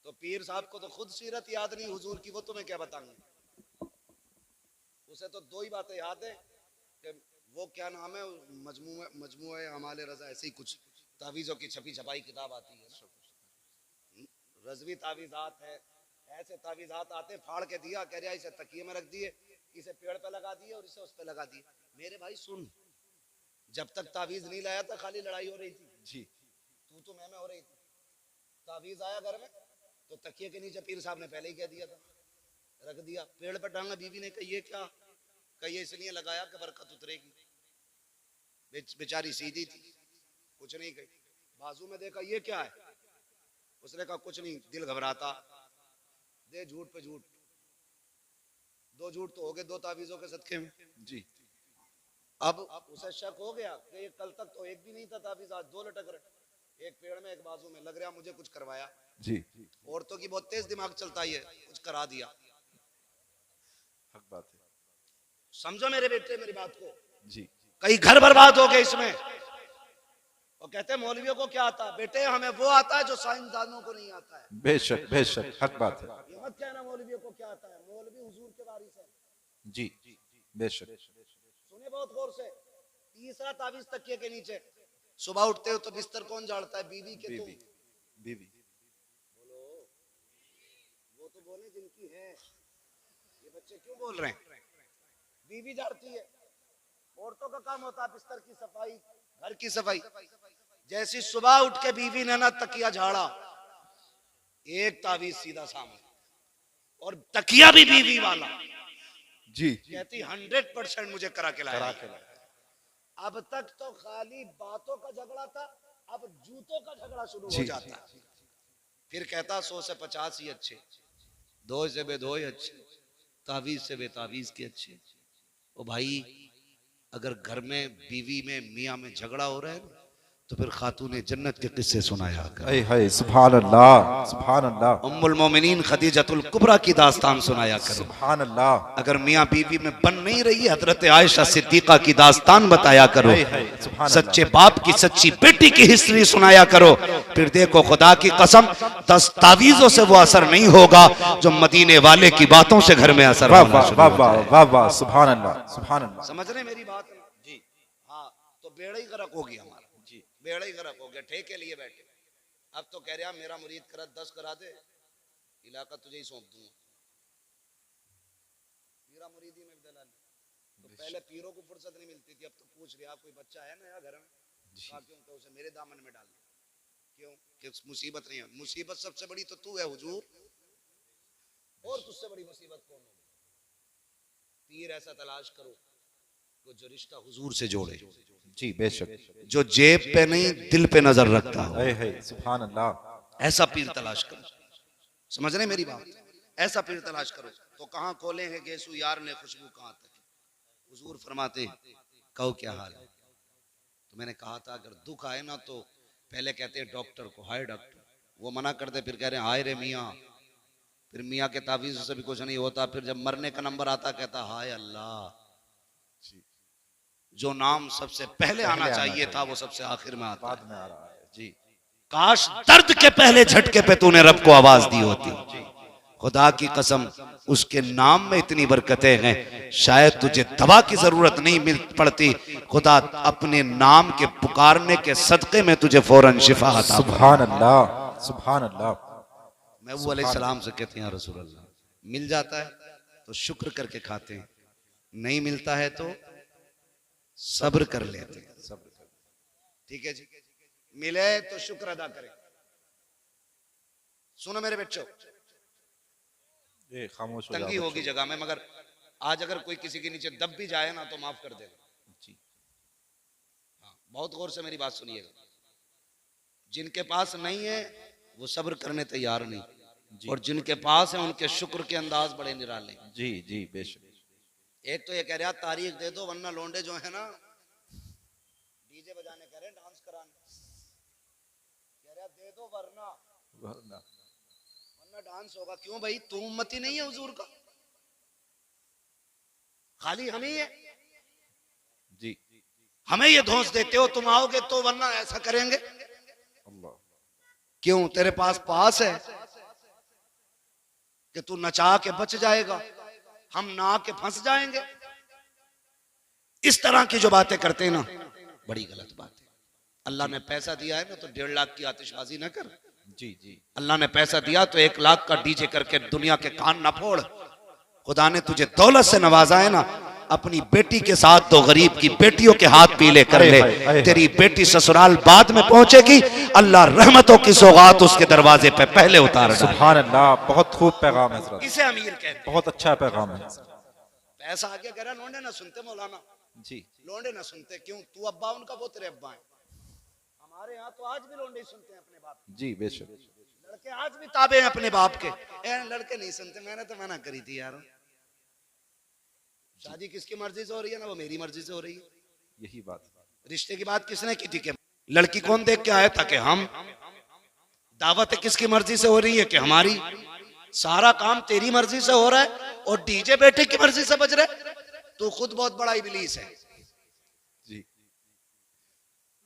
तो पीर साहब को तो खुद सीरत याद नहीं हुजूर की, वो तुम्हें क्या बताऊंगा। उसे तो 2 ही बातें याद है कि वो क्या नाम है, मजमुए अमाले रजा, ऐसे ही कुछ तावीजों की छपी छपाई किताब आती है ना, रजवी तावीजात है, ऐसे तावीजात आते, फाड़ के दिया, कह रहा इसे तकिए में रख दिए, इसे पेड़ पे लगा दिए और इसे उस पे लगा दिए। मेरे भाई सुन, जब तक तावीज नहीं लाया था खाली लड़ाई हो रही थी जी तू तो मैं हो रही थी। तावीज आया घर में तो तकिए के नीचे पीर साहब ने पहले ही कह दिया था, रख दिया। पेड़ पर टांगा, बीवी ने कही ये क्या, कही इसलिए लगाया कि बरकत उतरेगी। बेचारी सीधी थी, कुछ नहीं कही। बाजू में देखा ये क्या है, उसने कहा कुछ नहीं, दिल घबराता। दे झूठ पे झूठ, दो झूठ तो हो गए दो तावीजों के सदके में जी। अब उसे शक हो गया कि ये कल तक तो एक भी नहीं था तावीज, आज दो लटक रहे, एक पेड़ में एक बाजू में। लग रहा मुझे कुछ करवाया जी। औरतों की बहुत तेज दिमाग चलता है, कुछ करा दिया। हक बात है। समझो मेरे बेटे मेरी बात को। जी कई घर बर्बाद हो गए इसमें। और कहते हैं मौलवियों को क्या आता है, बेटे हमें वो आता है जो साइंसदानों को नहीं आता है। बेशक बेशक, हक बात है। ये मत कहना मौलवियों को क्या आता है, मौलवी हुजूर के वारिस है। जी बेशक। सुने बहुत गौर से। तीसरा तावीज तकिए के नीचे। सुबह उठते हो तो बिस्तर कौन झाड़ता है, बीवी के तुम। बीवी। बोलो, वो तो बोले जिनकी है, ये बच्चे क्यों बोल रहे हैं। बीवी झाड़ती है। औरतों का काम होता है बिस्तर की सफाई, घर की सफाई। जैसी सुबह उठ के बीवी ने ना तकिया झाड़ा, एक तावीज सीधा सामने, और तकिया भी बीवी वाला। जी कहती 100% मुझे करा के लाया। अब तक तो खाली बातों का झगड़ा था, अब जूतों का झगड़ा शुरू हो जाता है। फिर कहता 100 से 50 ही अच्छे, 2 से बेदो ही अच्छे, तावीज से बेतावीज के अच्छे। ओ भाई, अगर घर में बीवी में मियाँ में झगड़ा हो रहा है ना, तो फिर खातूने जन्नत के किस्से सुनाया कर। हाय सुभान अल्लाह, सुभान अल्लाह। उम्मुल मोमिनीन खदीजतुल कुबरा की दास्तान सुनाया करो। सुभान अल्लाह। अगर मियाँ बीवी में बन नहीं रही, हजरत आयशा सिद्दीका की दास्तान बताया करो। सच्चे बाप की सच्ची बेटी की हिस्ट्री सुनाया करो। फिर देखो खुदा की कसम, 10 तावीजों से वो असर नहीं होगा जो मदीने वाले की बातों से घर में असर होगा। सुभान अल्लाह, सुभान अल्लाह। समझ रहे मेरी बात जी। हाँ, तो बेड़ा ही गर्क हो गया हमारा जी, बेड़ा ही गर्क हो गया। ठेके लिए बैठे, अब तो कह रहा मेरा मुरीद करा 10 करा दे, इलाका तुझे ही सौंप दूंगा। मेरा मुरीदी में दलाल। तो पहले पीरों को फुर्सत नहीं मिलती थी, अब तो पूछ रहा कोई बच्चा है नया घर में, क्यों तो उसे मेरे दामन में डाल दे। क्यों कि मुसीबत नहीं है। मुसीबत सबसे बड़ी तो तू है हुजूर, और तुझसे बड़ी मुसीबत कौन होगी। पीर ऐसा तलाश करो जो रिश्ता हुजूर से जोड़े। जी बेशक। जो जेब पे नहीं दिल पे नजर रखता हो। सुभान अल्लाह। ऐसा पीर तलाश करो। समझ रहे मेरी बात, ऐसा पीर तलाश करो। तो कहाँ खोले हैं गेसू यार ने खुशबू कहाँ तक। हुजूर फरमाते कहो क्या हाल है। तो मैंने कहा था अगर दुख आए ना तो पहले कहते हैं डॉक्टर को, हाय डॉक्टर, वो मना कर दे, फिर कह रहे हैं हाय रे मियाँ। फिर मियाँ के तावीज़ से भी कुछ नहीं होता। फिर जब मरने का नंबर आता कहता हाय अल्लाह। जो नाम सबसे पहले आना चाहिए था वो सबसे आखिर में आता बाद में आ रहा है। जी काश दर्द के पहले झटके पे तूने रब को आवाज दी होती। खुदा की कसम, उसके नाम में इतनी बरकतें हैं, शायद तुझे दवा की जरूरत नहीं मिल पड़ती। खुदा अपने नाम के पुकारने के सदके में तुझे फौरन शिफा अता। सुभान अल्लाह, सुभान अल्लाह। महबूब अलैहिस्सलाम से कहते हैं रसूल अल्लाह, मिल जाता है तो शुक्र करके खाते हैं, नहीं मिलता है तो सब्र कर लेते हैं। ठीक है जी, मिले तो शुक्र अदा करें। सुनो मेरे बच्चों, खामोश हो तंगी जाओ होगी जगह में, मगर आज अगर कोई किसी के नीचे दब भी जाए ना तो माफ कर देगा जी। हाँ, बहुत गौर से मेरी बात सुनिएगा। जिनके पास नहीं है वो सब्र करने तैयार नहीं, और जिनके पास है उनके शुक्र के अंदाज बड़े निराले। जी जी बेशक। एक तो ये कह रहा तारीख दे दो वरना लौंडे जो है ना डीजे बजाने कह रहे, डांस कराने कह रहा, दे दो वरना डांस होगा। क्यों भाई, तू उम्मती नहीं है हुजूर का, खाली हम ही है जी। हमें ये धौंस देते हो, तुम आओगे तो वरना ऐसा करेंगे। अल्लाह। क्यों, तेरे पास है कि तू नचा के बच जाएगा, हम ना के फंस जाएंगे। इस तरह की जो बातें करते हैं ना, बड़ी गलत बात है। अल्लाह ने पैसा दिया है ना तो 1.5 लाख की आतिशबाजी ना कर। जी जी। अल्लाह ने पैसा दिया तो 1 लाख का डीजे करके दुनिया के कान ना फोड़। खुदा ने तुझे दौलत से नवाजा है ना अपनी बेटी के साथ तो गरीब की बेटियों के हाथ पीले कर अरे ले। भाई, अरे तेरी बेटी ससुराल बाद में पहुंचेगी, अल्लाह रहमतों की सौगात उसके दरवाजे पे पहले उतार डाले। सुभान अल्लाह, बहुत खूब पैगाम है हजरत, इसे अमीर कहते हैं। बहुत अच्छा पैगाम है। पैसा आगे कह रहा, लोंडे ना सुनते मौलाना, जी लोंडे ना सुनते। क्यों? तू अब्बा उनका, वो तेरे अब्बा हैं। हमारे यहाँ तो आज भी लोंडे सुनते हैं अपने बाप के। जी बेशक। लड़के आज भी ताबे हैं अपने बाप के। लड़के नहीं सुनते। मैंने तो मना करी थी यार, शादी किसकी मर्जी से हो रही है ना, वो मेरी मर्जी से हो रही है। यही बात, रिश्ते की बात किसने की थी? कि लड़की कौन देख के आया था? कि हम। दावत किसकी मर्जी से हो रही है? कि हमारी। सारा काम तेरी मर्जी से हो रहा है और डीजे बेटे की मर्जी से बज रहा है। तू खुद बहुत बड़ा इबलीस है। जी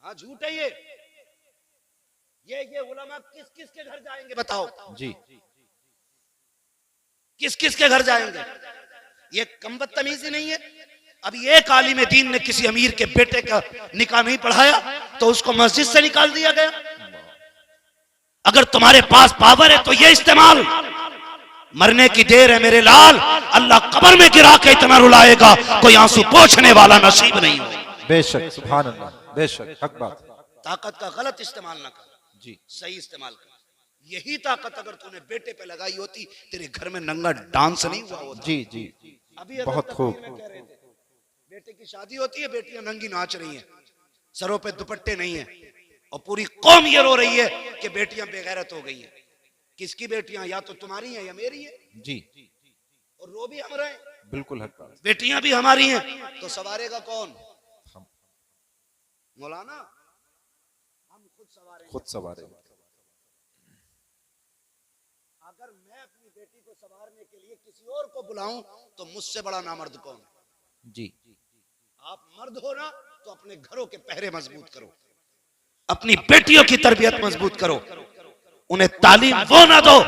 हाँ, झूठ है ये उलमा किस किस के घर जाएंगे बताओ? जी किस किस के घर जाएंगे? ये कम बदतमीजी नहीं है? अभी एक आलिम दीन ने किसी अमीर के बेटे का निकाह नहीं पढ़ाया तो उसको मस्जिद से निकाल दिया गया। अगर तुम्हारे पास पावर है तो ये इस्तेमाल। मरने की देर है मेरे लाल, अल्लाह कब्र में गिरा के इतना रुलाएगा, कोई आंसू पोंछने वाला नसीब नहीं हो। बेशक, सुभान अल्लाह, बेशक, हक बात। ताकत का गलत इस्तेमाल ना कर, जी सही इस्तेमाल कर। यही ताकत अगर तूने बेटे पे लगाई होती, तेरे घर में नंगा डांस नहीं हुआ होता। जी जी, अभी अगर बहुत खूब। तकरीर में कह रहे थे, बेटे की शादी होती है, बेटियां नंगी नाच रही हैं, सरों पे दुपट्टे नहीं है, और पूरी कौम ये रो रही है कि बेटियां बेगैरत हो गई हैं। किसकी बेटियां? या तो तुम्हारी हैं या मेरी है। जी, और रो भी हम रहे हैं, बिल्कुल हक बात। बेटियां भी हमारी हैं, तो सवारेगा कौन? हम मौलाना, हम खुद सवारेंगे। खुद सवारे। अगर मैं अपनी बेटी को संवारने के लिए किसी और को बुलाऊं तो मुझसे बड़ा नामर्द कौन है? जी, आप मर्द हो ना, तो अपने घरों के पहरे मजबूत करो, अपनी बेटियों की तरबियत मजबूत करो, उन्हें तालीम वो ना दो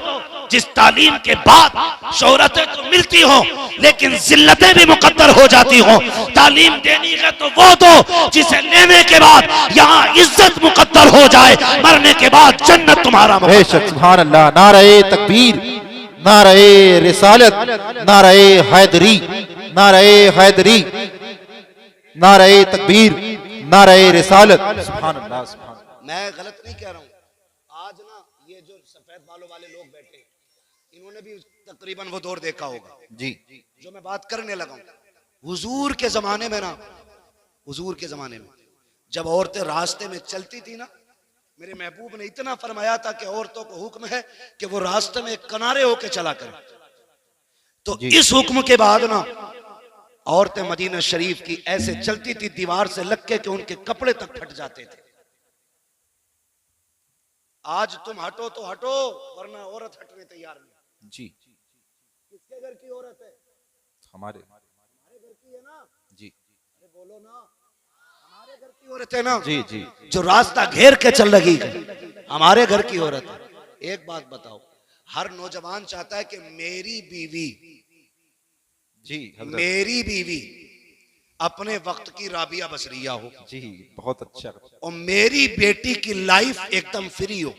जिस तालीम के बाद शोहरतें तो मिलती हो लेकिन जिल्लतें भी मुकद्दर हो जाती हो। तालीम देनी है तो वो दो जिसे लेने के बाद यहाँ इज्जत मुकद्दर हो जाए, मरने के बाद जन्नत तुम्हारा मुकद्दर। बेशक, सुभान अल्लाह। नारे तकबीर, नारे रिसालत, नारे हैदरी, नारे हैदरी, नारे तकबीर, नारे रिसालत। सुभान अल्लाह, सुभान अल्लाह। मैं गलत नहीं कह रहा हूँ। आज ना ये जो सफेद बालों वाले लोग बैठे, इन्होंने भी तकरीबन वो दौर देखा होगा जी, जो मैं बात करने लगा हूँ। हुजूर के जमाने में ना, हुजूर के जमाने में जब औरतें रास्ते में चलती थी ना, मेरे महबूब ने इतना फरमाया था कि औरतों को हुक्म है कि वो रास्ते में किनारे होके चला करें। तो इस हुक्म के बाद ना औरतें मदीना शरीफ की ऐसे चलती थी दीवार से लग के कि उनके कपड़े तक फट जाते थे। आज तुम हटो तो हटो, वरना औरत हटने तैयार नहीं। जी, किसके घर की औरत है? हमारे हमारे घर की है ना। जी, अरे बोलो ना, हमारे घर की औरत है ना। जी जी, जो रास्ता घेर के चल रही है, हमारे घर की औरत है। एक बात बताओ, हर नौजवान चाहता है कि मेरी बीवी, जी हजरत, मेरी बीवी अपने वक्त की राबिया बसरिया हो, जी बहुत अच्छा। और मेरी बेटी की लाइफ एकदम फ्री हो।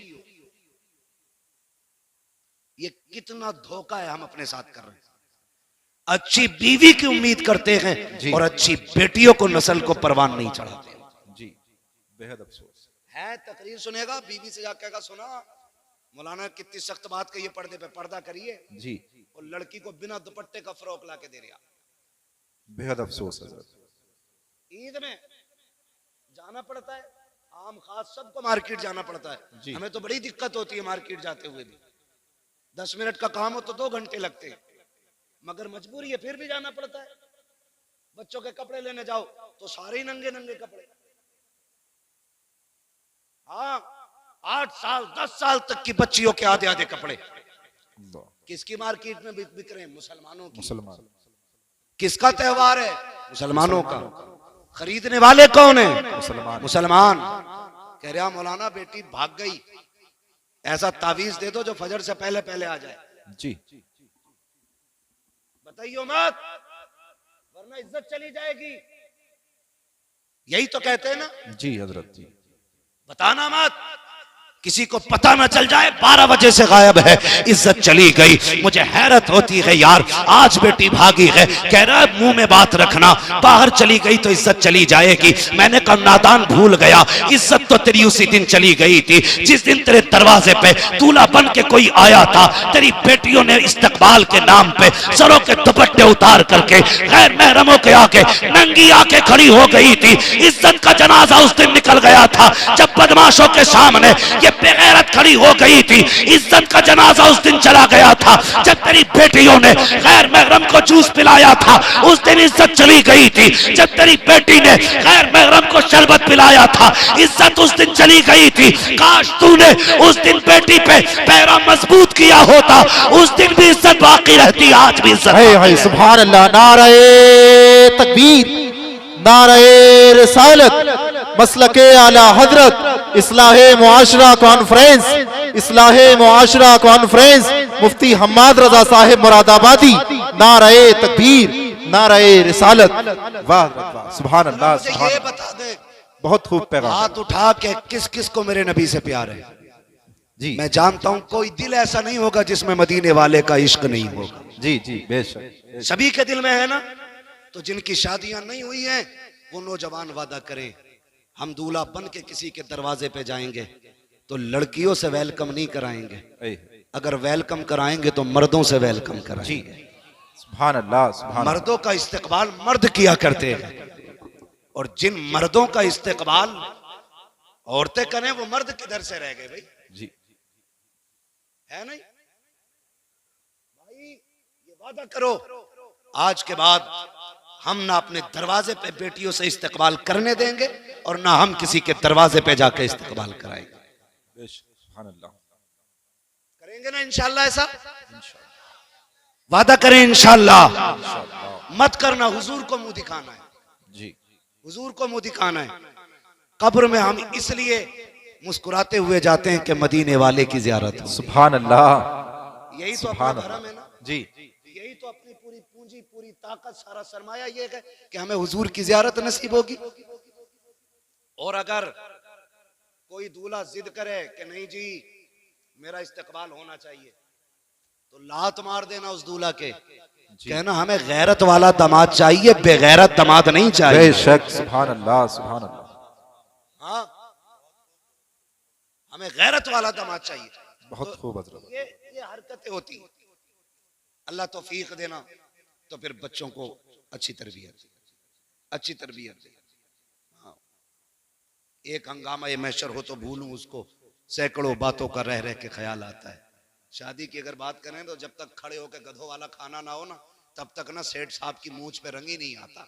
ये कितना धोखा है हम अपने साथ कर रहे हैं। अच्छी बीवी की उम्मीद करते हैं और अच्छी बेटियों को नस्ल को परवान नहीं चढ़ाते। जी, बेहद अफसोस है। तकरीर सुनेगा, बीवी से जाकर कहेगा सुना मौलाना कितनी सख्त बात कही है, पर्दे पे पर्दा करिए, जी, और लड़की को बिना दुपट्टे का फ्रॉक ला के दे रहा। बेहद अफसोस हजरत। ईद में जाना पड़ता है, आम खास सबको मार्केट जाना पड़ता है। हमें तो बड़ी दिक्कत होती है मार्केट जाते हुए भी। 10 मिनट का काम हो तो 2 घंटे लगते हैं, मगर मजबूरी है फिर भी जाना पड़ता है। बच्चों के कपड़े लेने जाओ तो सारे ही नंगे नंगे कपड़े। हाँ, 8 साल 10 साल तक की बच्चियों के आधे आधे कपड़े। किसकी मार्केट में बिक रहे हैं? मुसलमानों की। मुसलमान। किसका त्योहार है? मुसलमानों का। खरीदने वाले कौन है? मुसलमान। मुसलमान। कह रहा मौलाना बेटी भाग गई, ऐसा तावीज दे दो जो फजर से पहले पहले आ जाए। जी, बताइयो मत, वरना इज्जत चली जाएगी। यही तो कहते हैं ना। जी हजरत, जी बताना मत किसी को पता ना चल जाए 12 बजे से गायब है, इज्जत चली गई। मुझे हैरत होती है यार, आज बेटी भागी है, कह रहा है मुंह में बात रखना, बाहर चली गई तो इज्जत चली जाएगी। मैंने कहा नादान भूल गया, इज्जत तो तेरी उसी दिन चली गई थी जिस दिन तेरे दरवाजे पे दूल्हा बन के कोई आया था। तेरी बेटियों ने इस्तकबाल के नाम पे सरों के दुपट्टे उतार करके गैर महरमों के आके नंगी आके खड़ी हो गई थी। इज्जत का जनाजा उस दिन निकल गया था जब बदमाशों के सामने ये बेगैरत खड़ी हो गई थी। इज्जत का जनाजा उस दिन चला गया था जब तेरी बेटियों ने गैर महरम को जूस पिलाया था, उस दिन इज्जत चली गई थी। जब तेरी बेटी ने गैर महरम को शरबत पिलाया था, इज्जत उस दिन चली गई थी। काश तूने उस दिन बेटी पे पैरा मजबूत किया होता, उस दिन भी इज्जत बाकी रहती, आज भी इज्जत। है सुभान अल्लाह। नारे तकबीर, नारे रिसालत, मसलके आला हजरत, इस्लाहे मुआशरा कॉन्फ्रेंस, इस्लाहे मुआशरा कॉन्फ्रेंस, मुफ्ती हम्माद रजा साहिब मुरादाबादी। नारे तकबीर, नारे रिसालत। वाह वाह, सुभान अल्लाह। मुझे ये बता दे, बहुत खूब पैगाम। हाथ उठा के किस किस को मेरे नबी से प्यार है? जी मैं जानता हूं कोई दिल ऐसा नहीं होगा जिसमें मदीने वाले का इश्क नहीं होगा। जी जी बेशक। सभी के दिल में है ना। तो जिनकी शादियां नहीं हुई हैं वो नौजवान वादा करें, हम दूल्हा बन के किसी के दरवाजे पे जाएंगे तो लड़कियों से वेलकम नहीं कराएंगे, अगर वेलकम कराएंगे तो मर्दों से वेलकम कराएंगे। सुभान अल्लाह, सुभान। मर्दों का इस्तेकबाल मर्द किया करते हैं, और जिन मर्दों का इस्तेकबाल औरतें करें वो मर्द किधर से रह गए भाई? जी है नहीं भाई, ये वादा करो आज के बाद हम ना अपने दरवाजे पे बेटियों से इस्तकबाल करने देंगे और ना हम किसी के दरवाजे पे जाके इस्तकबाल कराएंगे। सुभान अल्लाह। करेंगे ना इंशाल्लाह? ऐसा वादा करें इंशाल्लाह। मत करना, हुजूर को मुंह दिखाना है जी, हुजूर को मुंह दिखाना है। कब्र में हम इसलिए मुस्कुराते हुए जाते हैं कि मदीने वाले की ज़ियारत हो। सुभान अल्लाह। यही तो अपना धर्म है ना जी। यही तो अपनी पूरी पूंजी, पूरी ताकत, सारा सरमाया ये है कि हमें हुजूर की ज़ियारत नसीब होगी। और अगर कोई दूल्हा जिद करे कि नहीं जी मेरा इस्तकबाल होना चाहिए, तो लात मार देना उस दूल्हा के, कहना हमें गैरत वाला दामाद चाहिए, बेगैरत दामाद नहीं चाहिए। बेशक, सुभान अल्लाह, सुभान अल्लाह। हाँ, हमें गैरत वाला दामाद चाहिए। बहुत खूब हजरत। ये हरकतें होती हैं। अल्लाह तौफीक देना तो फिर बच्चों को अच्छी तरबियत दे। हाँ, एक हंगामा ये मैशर हो तो भूलूं उसको, सैकड़ों बातों का रह रह के ख्याल आता है। शादी की अगर बात करें तो जब तक खड़े होकर गधों वाला खाना ना हो ना, तब तक ना सेठ साहब की मूंछ पे रंग ही नहीं आता।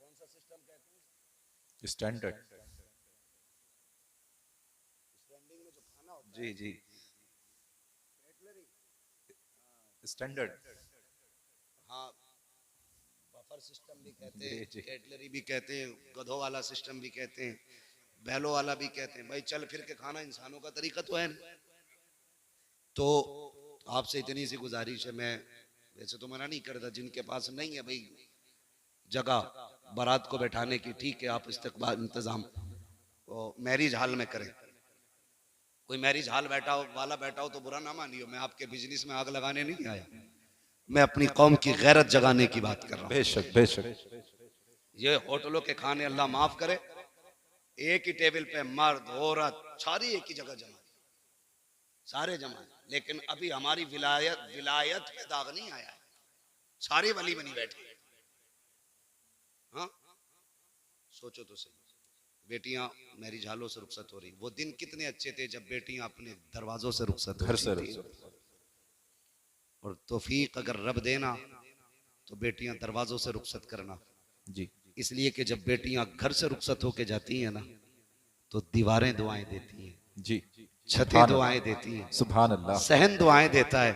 कौन सा सिस्टम कहते हैं? स्टैंडर्ड। स्टैंडिंग में जो खाना होता जी जी, स्टैंडर्ड। हाँ, बफर सिस्टम भी कहते हैं, कैटलरी भी कहते हैं, गधों वाला सिस्टम भी कहते हैं, बैलों वाला भी कहते हैं। भाई चल फिर के खाना इंसानों का तरीका तो है नहीं। तो आपसे इतनी सी गुजारिश है, मैं वैसे तो मना नहीं करता, जिनके पास नहीं है भाई जगह बारात को बैठाने की, ठीक है आप इस्तकबाल इंतजाम मैरिज हॉल में करें। कोई मैरिज हॉल वाला बैठा हो तो बुरा ना मानियो, मैं आपके बिजनेस में आग लगाने नहीं आया, मैं अपनी कौम की गैरत जगाने की बात कर रहा हूँ। बेशक बेशक। ये होटलों के खाने अल्लाह माफ करे, एक ही टेबल पे मर्द औरत सारी एक ही जगह जमा, सारे जमा, लेकिन अभी हमारी विलायत पे दाग नहीं आया है, सारी वली बनी बैठी। हाँ सोचो तो सही, बेटियां मैरिज हॉलों से रुखसत हो रही। वो दिन कितने अच्छे थे जब बेटियां अपने दरवाजों से रुखसत घर से होती थी। और तौफीक अगर रब देना तो बेटियां दरवाजों से रुखसत करना जी, इसलिए कि जब बेटियां घर से रुखसत होके जाती हैं ना तो दीवारें दुआएं देती हैं जी, छतें दुआएं देती हैं, सुभान अल्लाह। सहन दुआएं देता है।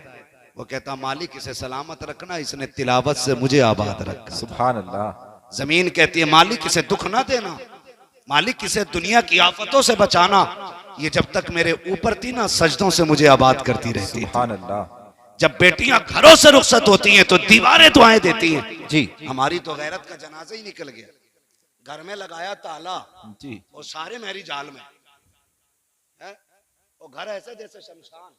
वो कहता मालिक इसे सलामत रखना, इसने तिलावत से मुझे आबाद रखा। सुभान अल्लाह। जमीन कहती है मालिक इसे दुख ना देना, मालिक इसे दुनिया की आफतों से बचाना। ये जब तक मेरे ऊपर थी ना सजदों से मुझे आबाद करती रहती। सुभान अल्लाह। जब बेटियां घरों से रुखसत होती हैं तो दीवारें दुआएं देती हैं जी। हमारी तो गैरत का जनाजा ही निकल गया, घर में लगाया ताला जी, और सारे मैरिज हॉल में है? वो घर ऐसे जैसे शमशान,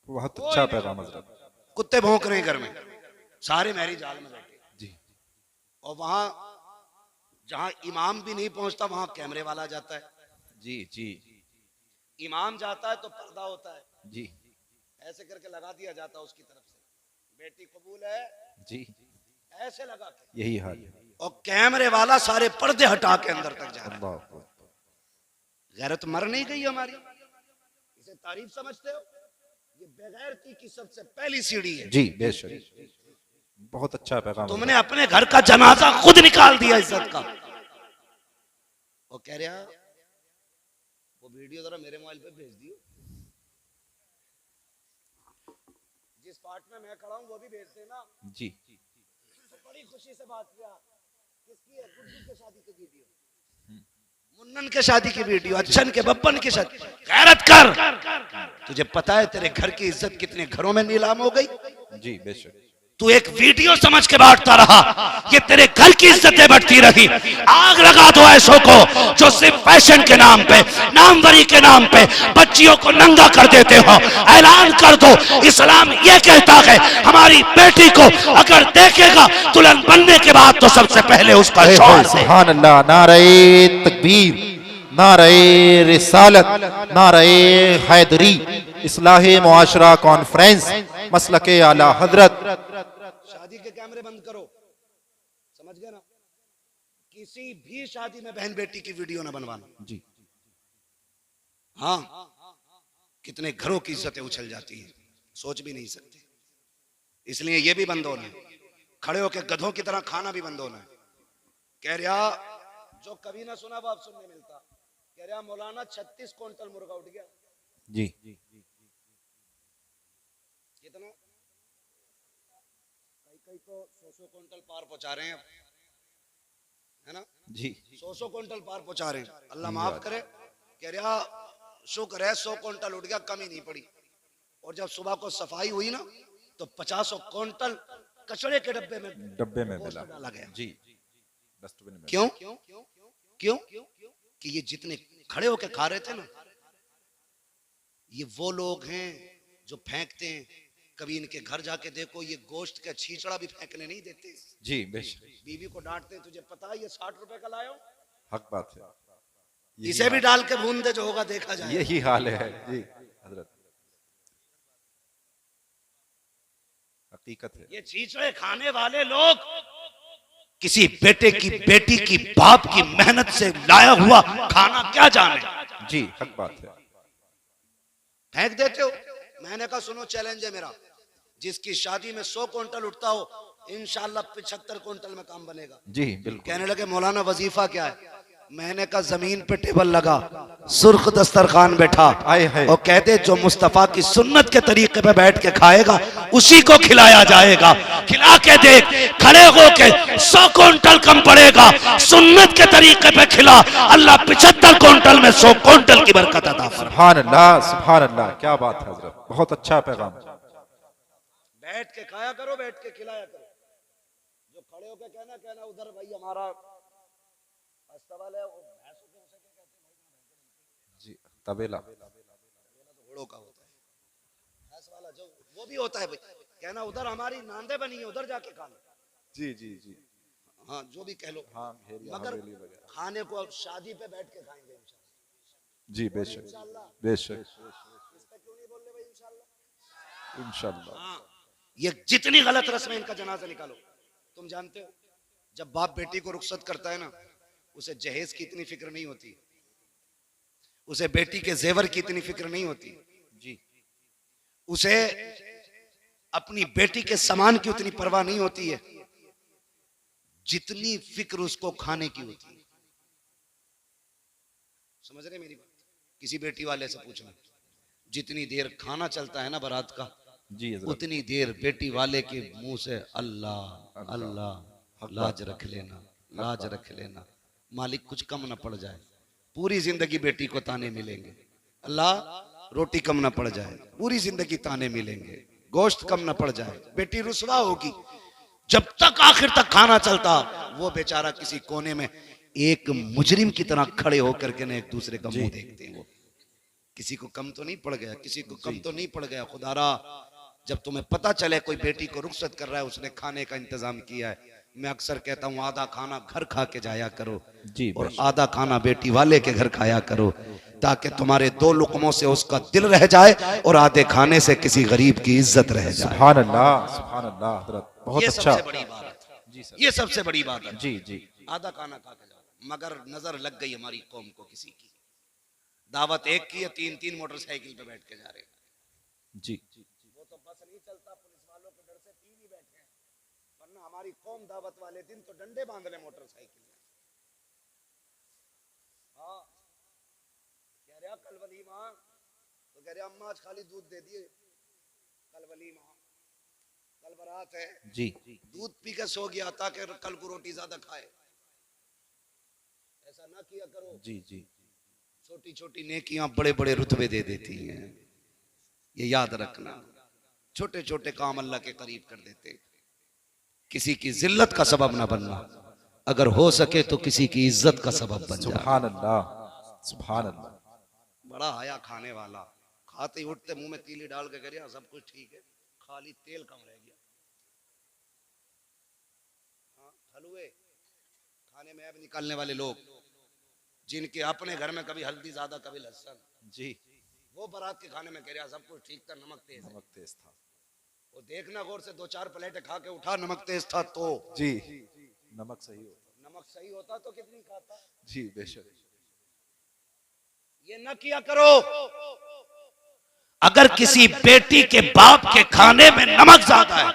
बहुत अच्छा पैगाम हजरत। कुत्ते भौंक रहे हैं घर में, सारे मैरी जाल में बैठे जी और वहां जहां इमाम भी नहीं पहुंचता वहां कैमरे वाला जाता है। जी जी इमाम जाता है तो पर्दा होता है, जी ऐसे करके लगा दिया जाता है उसकी तरफ से, बेटी कबूल है, जी, ऐसे लगा के, यही हाल है। और कैमरे वाला सारे पर्दे हटा के अंदर तक जा रहा है। अल्लाह अकबर। गैरत मर नहीं गई हमारी, इसे तारीफ समझते हो? ये बेगैरती की सबसे पहली सीढ़ी है। जी बेशक, बहुत अच्छा पैगाम। तुमने अपने घर का जनाजा खुद निकाल दिया इज्जत का। वो कह रहा वो वीडियो जरा मेरे मोबाइल पे भेज दियो, जिस पार्ट में मैं खड़ा हूं वो भी भेज देना। जी तो बड़ी खुशी से बात किया, किसकी है? गुड्डू के शादी की वीडियो, मुन्नन के शादी की वीडियो, अच्छन के बब्बन की शादी। गैरत कर, तुझे पता है तेरे घर की इज्जत कितने घरों में नीलाम हो गई? जी बेशक। तू एक वीडियो समझ के बांटता रहा, ये तेरे घर की इज्जतें बढ़ती रही। आग लगा दो ऐसों को जो सिर्फ फैशन के नाम पे, नामवरी के नाम पे बच्चियों को नंगा कर देते हो। ऐलान कर दो, इस्लाम ये कहता है हमारी बेटी को अगर देखेगा दुल्हन बनने के बाद तो सबसे पहले उसका शौहर से। सुभान अल्लाह, नारे तकबीर, नारे रिसालत, नारे हैदरी, इस्लाहे मुआशरा कॉन्फ्रेंस, मसलके आला हजरत। शादी के कैमरे बंद करो, समझ गए ना? किसी भी शादी में बहन बेटी की वीडियो ना बनवाना। जी हाँ, कितने घरों की इज्जतें उछल जाती हैं, सोच भी नहीं सकते। इसलिए ये भी बंद होना है, खड़े होकर गधों की तरह खाना भी बंद होना है। कह रहा जो कभी ना सुना वो अब सुनने मिलता, कह रहा मौलाना 36 क्विंटल मुर्गा उठ गया। जी कितना? कई तो 100 क्विंटल पार पहुंचा रहे हैं अब, है ना? जी 100 क्विंटल पार पहुंचा रहे हैं, अल्लाह माफ करे। कह रहा शुक्र है 100 क्विंटल उठ गया, कमी नहीं पड़ी। और जब सुबह को सफाई हुई ना तो 50 क्विंटल कचड़े के डब्बे में मिला डाला गया। जी, डस्टबिन में। क्यों? क्यों कि ये जितने खड़े होके खा रहे थे ना, ये वो लोग हैं जो फेंकते हैं। कभी इनके घर जाके देखो, ये गोश्त का छींचड़ा भी फेंकने नहीं देते। जी बेशक, बीवी को डांटते, तुझे पता है ये 60 रुपए का लायो, हक बात है। इसे भी डाल के भून दे, जो होगा देखा जाए। यही हाल है जी हजरत, हकीकत है। ये छींचड़े खाने वाले लोग किसी बेटे की, बेटी की, बाप की मेहनत से लाया हुआ खाना क्या जाने। जी हक बात है। फेंक देते हो। मैंने कहा सुनो, चैलेंज है मेरा, जिसकी शादी में 100 क्विंटल उठता हो, इंशाल्लाह 75 क्विंटल में काम बनेगा। जी बिल्कुल। कहने लगे मौलाना वजीफा क्या है? मैंने कहा जमीन पे टेबल लगा, सुर्ख दस्तरखान बैठा, और कहते जो मुस्तफा की सुन्नत के तरीके पे बैठ के खाएगा उसी को खिलाया जाएगा। खिला के देख, खड़े होके 100 क्विंटल कम पड़ेगा, सुन्नत के तरीके पे खिला, अल्लाह 75 क्विंटल में 100 क्विंटल की बरकत अता फरमाए। सुभान अल्लाह, सुभान अल्लाह, क्या बात है हजरत, बहुत अच्छा पैगाम। बैठ के खाया करो, बैठ के खिलाया करो। जो खड़े होके कहना उधर भाई हमारा अस्तबल है, वो भैंसों के उसे क्या कहते हैं जी, तबेला। तो घोड़ों का होता है, भैंस वाला जो वो भी होता है भाई। कहना उधर हमारी नांदे बनी है, उधर जाके खाना। जी जी जी, हाँ जो भी कह लो, हाँ, मगर खाने को शादी पे बैठ के खाएंगे इंशाल्लाह। जी बेशक बेशक, इस पे क्यों नहीं बोल रहे भाई इंशाल्लाह? इंशाल्लाह। हाँ, ये जितनी गलत रस्म है इनका जनाजा निकालो। तुम जानते हो जब बाप बेटी को रुखसत करता है ना, उसे जहेज की इतनी फिक्र नहीं होती, उसे बेटी के जेवर की इतनी फिक्र नहीं होती जी, उसे अपनी बेटी के सामान की उतनी परवाह नहीं होती है जितनी फिक्र उसको खाने की होती है। समझ रहे मेरी बात? किसी बेटी वाले से पूछना, जितनी देर खाना चलता है ना बारात का, जी उतनी देर बेटी वाले के मुंह से अल्लाह अल्लाह, लाज रख लेना, लाज रख लेना, मालिक कुछ कम ना पड़ जाए। पूरी जिंदगी बेटी को ताने मिलेंगे, अल्लाह रोटी कम ना पड़ जाए, पूरी जिंदगी ताने मिलेंगे, गोश्त कम ना पड़ जाए, बेटी रुसवा होगी। जब तक आखिर तक खाना चलता, वो बेचारा किसी कोने में एक मुजरिम की तरह खड़े होकर के ना एक दूसरे का मुंह देखते हैं। वो किसी को कम तो नहीं पड़ गया, किसी को कम तो नहीं पड़ गया। खुदारा जब तुम्हें पता चले कोई बेटी को रुखसत कर रहा है, उसने खाने का इंतजाम किया है, मैं अक्सर कहता हूँ आधा खाना घर खा के जाया करो जी, और आधा खाना बेटी वाले के घर खाया करो, ताकि तुम्हारे दो लुकमों से उसका दिल रह जाए और आधे खाने से किसी गरीब की इज्जत रह जाए। सुभान अल्लाह, सुभान अल्लाह हजरत, बहुत ये अच्छा। सबसे बड़ी बात है जी सर, ये सबसे बड़ी बात है। जी जी आधा खाना खा के जाओ। मगर नजर लग गई हमारी कौम को, किसी की दावत एक की है, 3-3 मोटरसाइकिल पे बैठ के जा रहे हैं। जी, वो तो बस नहीं चलता, पुलिस वालों के डर से 3 ही बैठे हैं, वरना हमारी कौम दावत वाले दिन तो डंडे बांध ले मोटरसाइकिल में। हाँ कह रहा कल वलीमा, तो कह रहा अम्मा आज खाली दूध दे दिए, कल वलीमा, कल बारात है जी, दूध पी के सो गया ताकि कल को रोटी ज्यादा खाए। ऐसा ना किया करो। जी जी, छोटी छोटी नेकियां बड़े बड़े रुतबे दे देती हैं, ये याद रखना। छोटे छोटे काम अल्लाह के करीब कर देते। किसी की जिल्लत का सबब ना बनना, अगर हो सके तो किसी की इज्जत का सबब बन जा। सुभान अल्लाह, सुभान अल्लाह। बड़ा हया खाने वाला, खाते ही उठते मुंह में तीली डाल के कह सब कुछ ठीक है, खाली तेल कम रह गया। हाँ, हलवे खाने में ऐब निकालने वाले लोग, जिनके अपने घर में कभी हल्दी ज्यादा कभी लहसुन, जी, वो बारात के खाने में कह रहा सब कुछ ठीक था, नमक तेज है। नमक तेज था। वो देखना गौर से, 2-4 प्लेटें खा के उठा, नमक तेज था तो जी, नमक सही होता। नमक सही होता तो कितनी खाता। जी बेशक। ये न किया करो। अगर किसी बेटी के बाप के खाने में नमक ज्यादा है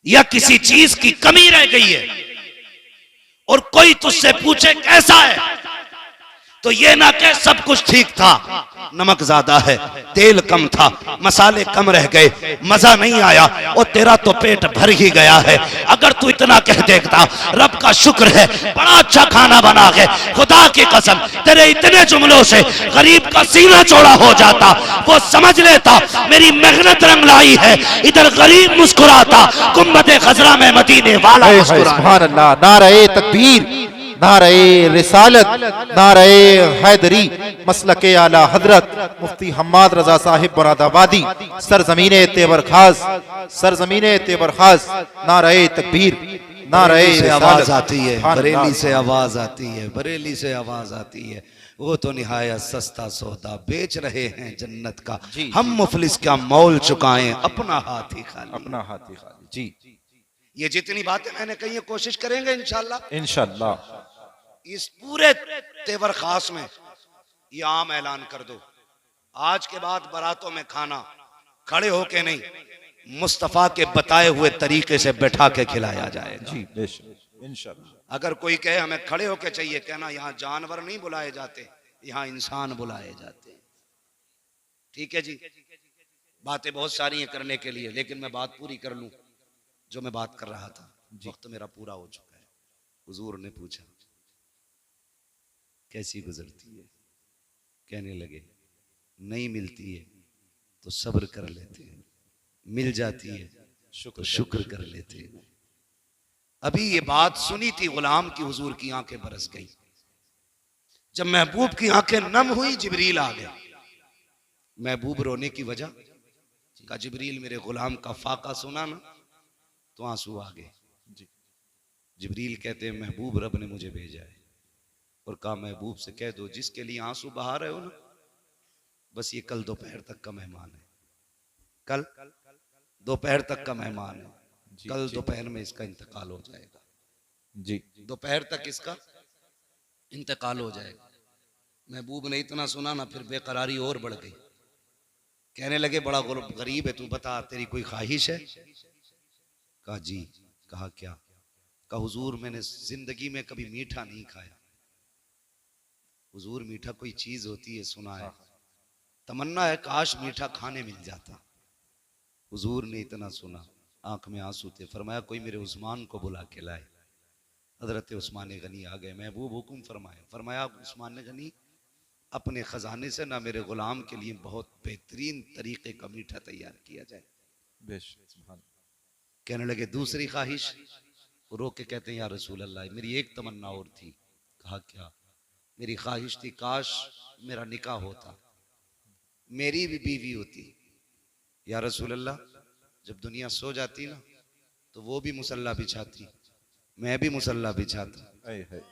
या किसी चीज की कमी रह गई है और कोई तुझसे पूछे कैसा है, तो ये ना कह सब कुछ ठीक था, नमक ज्यादा है, तेल कम था, मसाले कम रह गए, मजा नहीं आया, और तेरा तो पेट भर ही गया है। अगर तू इतना कह देता रब का शुक्र है बड़ा अच्छा खाना बना के, खुदा की कसम तेरे इतने जुमलों से गरीब का सीना चौड़ा हो जाता, वो समझ लेता मेरी मेहनत रंग लाई है। इधर गरीब मुस्कुराता, गुम्बद खजरा में मदीने वाला मुस्कुराता। सुभान अल्लाह, नारे तकबीर, नारे रिसालत, नारे हैदरी, मसलके आला हजरत मुफ्ती हम्माद रजा साहिब मुरादाबादी, सरजमीने तेवर खास, सरजमीने तेवर खास, नारे तकबीर, नारे से आवाज आती है, सुभान बरेली अल्लाह। से आवाज आती है, बरेली से आवाज आती है। वो तो निहायत सस्ता सौदा बेच रहे हैं जन्नत का, जी, हम मुफलिस क्या मोल चुकाएं अपना हाथ ही खाली। अपना हाथ ही खाली। जी, ये जितनी बातें मैंने कही है कोशिश करेंगे इंशाल्लाह इंशाअल्लाह। इस पूरे तेवर खास में ये आम ऐलान कर दो, आज के बाद बारातों में खाना खड़े होके नहीं, मुस्तफा के बताए हुए तरीके से बैठा के खिलाया जाएगा। जी बेशक, इंशाअल्लाह। अगर कोई कहे हमें खड़े होके चाहिए, कहना यहाँ जानवर नहीं बुलाए जाते, यहाँ इंसान बुलाए जाते हैं। ठीक है जी, बातें बहुत सारी हैं करने के लिए, लेकिन मैं बात पूरी कर लूं जो मैं बात कर रहा था। वक्त मेरा पूरा हो चुका है। हुजूर ने पूछा कैसी गुजरती है, कहने लगे नहीं मिलती है तो सब्र कर लेते हैं, मिल जाती है तो शुक्र कर लेते हैं। अभी ये बात सुनी थी गुलाम की, हुजूर की आंखें बरस गई। जब महबूब की आंखें नम हुई, जिब्रील आ गया। महबूब रोने की वजह का, जिब्रील मेरे गुलाम का फाका सुना ना तो आंसू आ गए। जिब्रील कहते हैं महबूब रब ने मुझे भेजा है और कहा महबूब से कह दो जिसके लिए आंसू बहा रहे हो ना, बस ये कल दोपहर तक का मेहमान है, कल दोपहर तक का मेहमान है, कल दोपहर में इसका इंतकाल हो जाएगा। जी, दोपहर तक इसका इंतकाल हो जाएगा। महबूब ने इतना सुना ना, फिर बेकरारी और बढ़ गई। कहने लगे बड़ा गरीब है तू, बता तेरी कोई ख्वाहिश है? कहा जी। कहा क्या? कहा हुजूर मैंने जिंदगी में कभी मीठा नहीं खाया। हुजूर मीठा कोई चीज होती है सुना है, तमन्ना है काश मीठा खाने मिल जाता। हुजूर ने इतना सुना, आंख में आंसू थे, फरमाया कोई मेरे उस्मान को बुला के लाए। हजरत उस्मान गनी आ गए। महबूब हुक्म फरमाए। फरमाया उस्मान गनी अपने खजाने से ना मेरे गुलाम के लिए बहुत बेहतरीन तरीके का मीठा तैयार किया जाए। कहने लगे दूसरी ख्वाहिश? उसको रोक के कहते हैं या रसूल अल्लाह मेरी एक तमन्ना और थी। कहा क्या? मेरी ख्वाहिश थी काश मेरा निकाह होता, मेरी भी बीवी होती। या रसूल अल्लाह जब दुनिया सो जाती ना तो वो भी मुसल्ला बिछाती, मैं भी मुसल्ला बिछाता,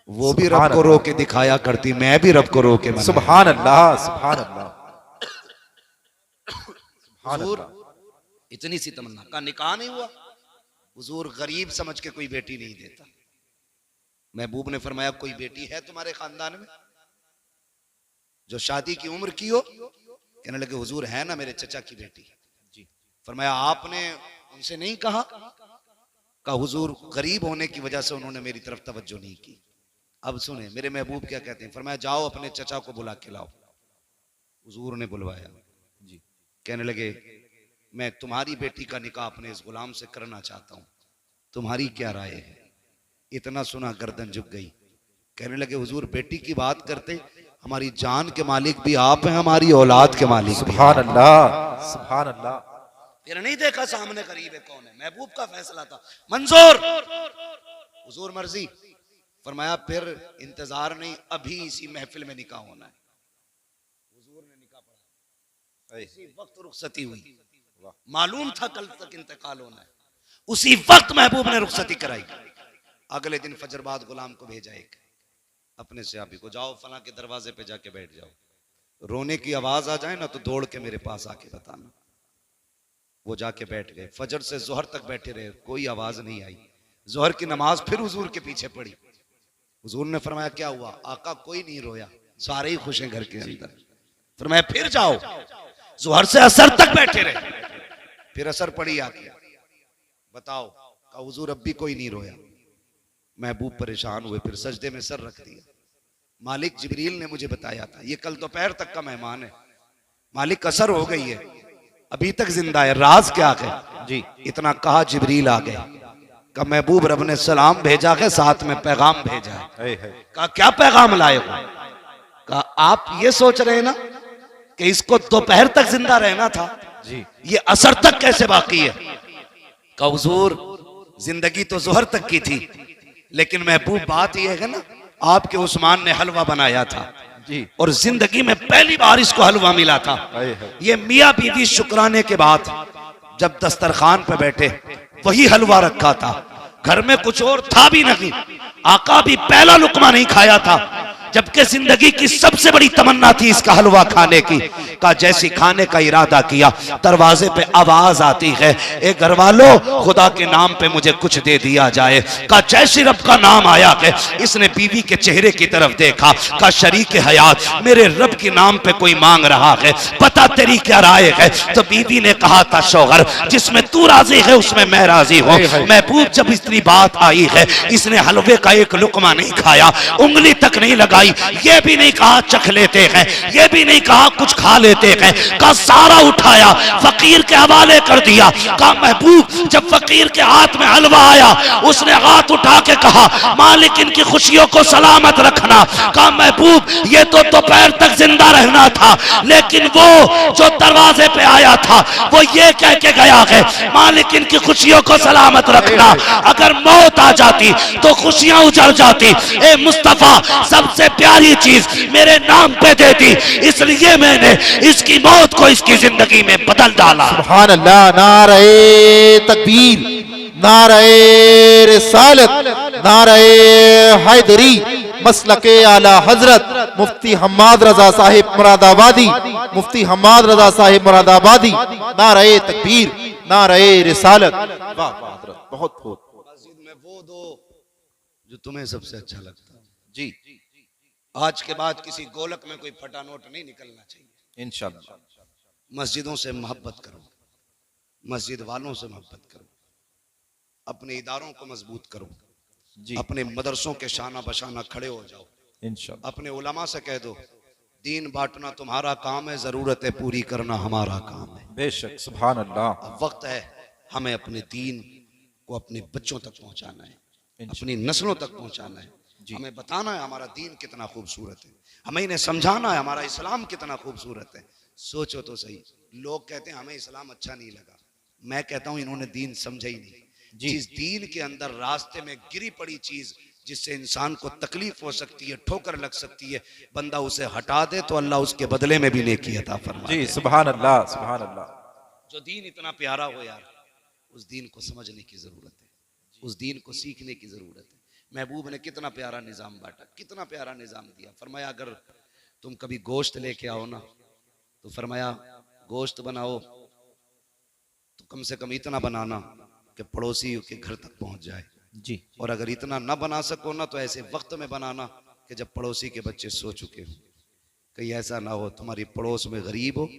वो भी रब को रो के दिखाया करती, मैं भी रब को रो के मनाया। सुभान अल्लाह, सुभान अल्लाह, सुभान हुजूर अल्लाह। इतनी सी तमन्ना का निकाह नहीं हुआ। हुजूर गरीब समझ के कोई बेटी नहीं देता। महबूब ने फरमाया कोई बेटी है तुम्हारे खानदान में जो शादी की उम्र की हो? कहने लगे हुजूर है ना मेरे चचा की बेटी। जी। फरमाया आपने उनसे नहीं कहा? कहा हुजूर गरीब होने की वजह से उन्होंने मेरी तरफ तवज्जो नहीं की। अब सुने मेरे महबूब क्या कहते हैं। फरमाया जाओ अपने चचा को बुला के लाओ। हुजूर ने बुलवाया। जी। कहने लगे मैं तुम्हारी बेटी का निकाह अपने इस गुलाम से करना चाहता हूं, तुम्हारी क्या राय है? इतना सुना गर्दन झुक गई। कहने लगे हुजूर बेटी की बात करते, हमारी जान के मालिक भी आप हैं, हमारी औलाद के मालिक भी। सुभान अल्लाह, सुभान अल्लाह। फिर नहीं देखा सामने करीब है कौन है, महबूब का फैसला था मंजूर, हुजूर मर्जी। फरमाया फिर इंतजार नहीं, अभी इसी महफिल में निकाह होना है। हुजूर ने निकाह पढ़ा, इसी वक्त रुखसती हुई। मालूम था कल तक इंतकाल होना है, उसी वक्त महबूब ने रुखसती कराई। अगले दिन फजर बाद गुलाम को भेजा एक अपने सहाबी को, जाओ फला के दरवाजे पे जाके बैठ जाओ, रोने की आवाज आ जाए ना तो दौड़ के मेरे पास आके बताना। वो जाके बैठ गए, फजर से जोहर तक बैठे रहे, कोई आवाज नहीं आई। जोहर की नमाज फिर हुजूर के पीछे पड़ी। हुजूर ने फरमाया क्या हुआ? आका कोई नहीं रोया, सारे ही खुश हैं घर के अंदर। फरमाया फिर जाओ, जोहर से असर तक बैठे रहे, फिर असर पड़ी आके, बताओ। का हुजूर अब भी कोई नहीं रोया। महबूब परेशान हुए, फिर सजदे में सर रख दिया। मालिक जिब्रील ने मुझे बताया था ये कल दोपहर तक का मेहमान है, मालिक असर हो गई है, अभी तक जिंदा है, राज क्या है? जी। इतना कहा जिब्रील आ गए। का महबूब रब ने सलाम भेजा है, साथ में पैगाम भेजा है। का क्या पैगाम लाए हो? का आप ये सोच रहे हैं ना कि इसको दोपहर तक जिंदा रहना था जी, ये असर तक कैसे बाकी है? का हुजूर जिंदगी तो जोहर तक की थी, लेकिन महबूब बात यह है ना आपके उस्मान ने हलवा बनाया था जी, और जिंदगी में पहली बार इसको हलवा मिला था। ये मियाँ बीवी शुक्राने के बाद जब दस्तरखान पे बैठे वही हलवा रखा था, घर में कुछ और था भी नहीं। आका भी पहला लुकमा नहीं खाया था, जबकि जिंदगी की सबसे बड़ी तमन्ना थी इसका हलवा खाने की। का जैसी खाने का इरादा किया, दरवाजे पे आवाज आती है, ए घर वालों खुदा के नाम पे मुझे कुछ दे दिया जाए। का जैसी रब का नाम आया है, इसने बीवी के चेहरे की तरफ देखा। का शरीक हयात मेरे रब के नाम पे कोई मांग रहा है, पता तेरी क्या राय है? तो बीवी ने कहा था शौहर जिसमें तू राजी है उसमें मैं राजी हूँ। महबूब जब इतनी बात आई है, इसने हलवे का एक लुकमा नहीं खाया, उंगली तक नहीं लगाई, ये भी नहीं कहा चख लेते हैं, ये भी नहीं कहा कुछ खा लेते हैं। का सारा उठाया फकीर के हवाले कर दिया। का महबूब जब फकीर के हाथ में हलवा आया, उसने हाथ उठा के कहा मालिक इनकी खुशियों को सलामत रखना। का महबूब ये तो दोपहर तक जिंदा रहना था, लेकिन वो जो दरवाजे पे आया था वो ये कह के गया है मालिक इनकी खुशियों को सलामत रखना। अगर मौत आ जाती तो खुशियां उजड़ जाती। ए मुस्तफा सबसे प्यारी चीज मेरे नाम पे दे दी, इसलिए मैंने इसकी मौत को इसकी जिंदगी में बदल डाला। सुभान अल्लाह। नारे तकबीर, नारे रिसालत, नारे हैदरी, मसलके आला हजरत मुफ्ती हम्माद रजा साहिब मुरादाबादी, मुफ्ती हम्माद रजा साहिब मुरादाबादी। नारे तकबीर, नारे रिसालत। वाह वाह हजरत, बहुत बहुत। मस्जिद में वो दो जो तुम्हें सबसे अच्छा लगता जी। आज के बाद किसी गोलक में कोई फटा नोट नहीं निकलना चाहिए इंशाअल्लाह। मस्जिदों से मोहब्बत करो, मस्जिद वालों से मोहब्बत करो, अपने इदारों को मजबूत करो जी, अपने मदरसों के शाना बशाना खड़े हो जाओ इंशाअल्लाह। अपने उलमा से कह दो दीन बांटना तुम्हारा काम है, जरूरतें पूरी करना हमारा काम है। बेशक सुभान अल्लाह। अब वक्त है हमें अपने दीन को अपने बच्चों तक पहुंचाना है, अपनी नस्लों तक पहुंचाना है। हमें बताना है हमारा दीन कितना खूबसूरत है, हमें इन्हें समझाना है हमारा इस्लाम कितना खूबसूरत है। सोचो तो सही, लोग कहते हैं हमें इस्लाम अच्छा नहीं लगा, मैं कहता हूं इन्होंने दीन समझा ही नहीं। जिस दीन के अंदर रास्ते में गिरी पड़ी चीज जिससे इंसान को तकलीफ हो सकती है, ठोकर लग सकती है, बंदा उसे हटा दे तो अल्लाह उसके बदले में भी नेकी अता फरमाता है। जी सुभान अल्लाह, सुभान अल्लाह। जो दीन इतना प्यारा हो यार, उस दीन को समझने की जरूरत है, उस दीन को सीखने की जरूरत है। महबूब ने कितना प्यारा निजाम बांटा, कितना प्यारा निजाम दिया। फरमाया अगर तुम कभी गोश्त लेके आओ ना, तो फरमाया गोश्त बनाओ तो कम से कम इतना बनाना कि पड़ोसी के घर तक पहुंच जाए जी। और अगर इतना न बना सको ना तो ऐसे वक्त में बनाना कि जब पड़ोसी के बच्चे सो चुके हो। कहीं ऐसा ना हो तुम्हारी पड़ोस में गरीब हो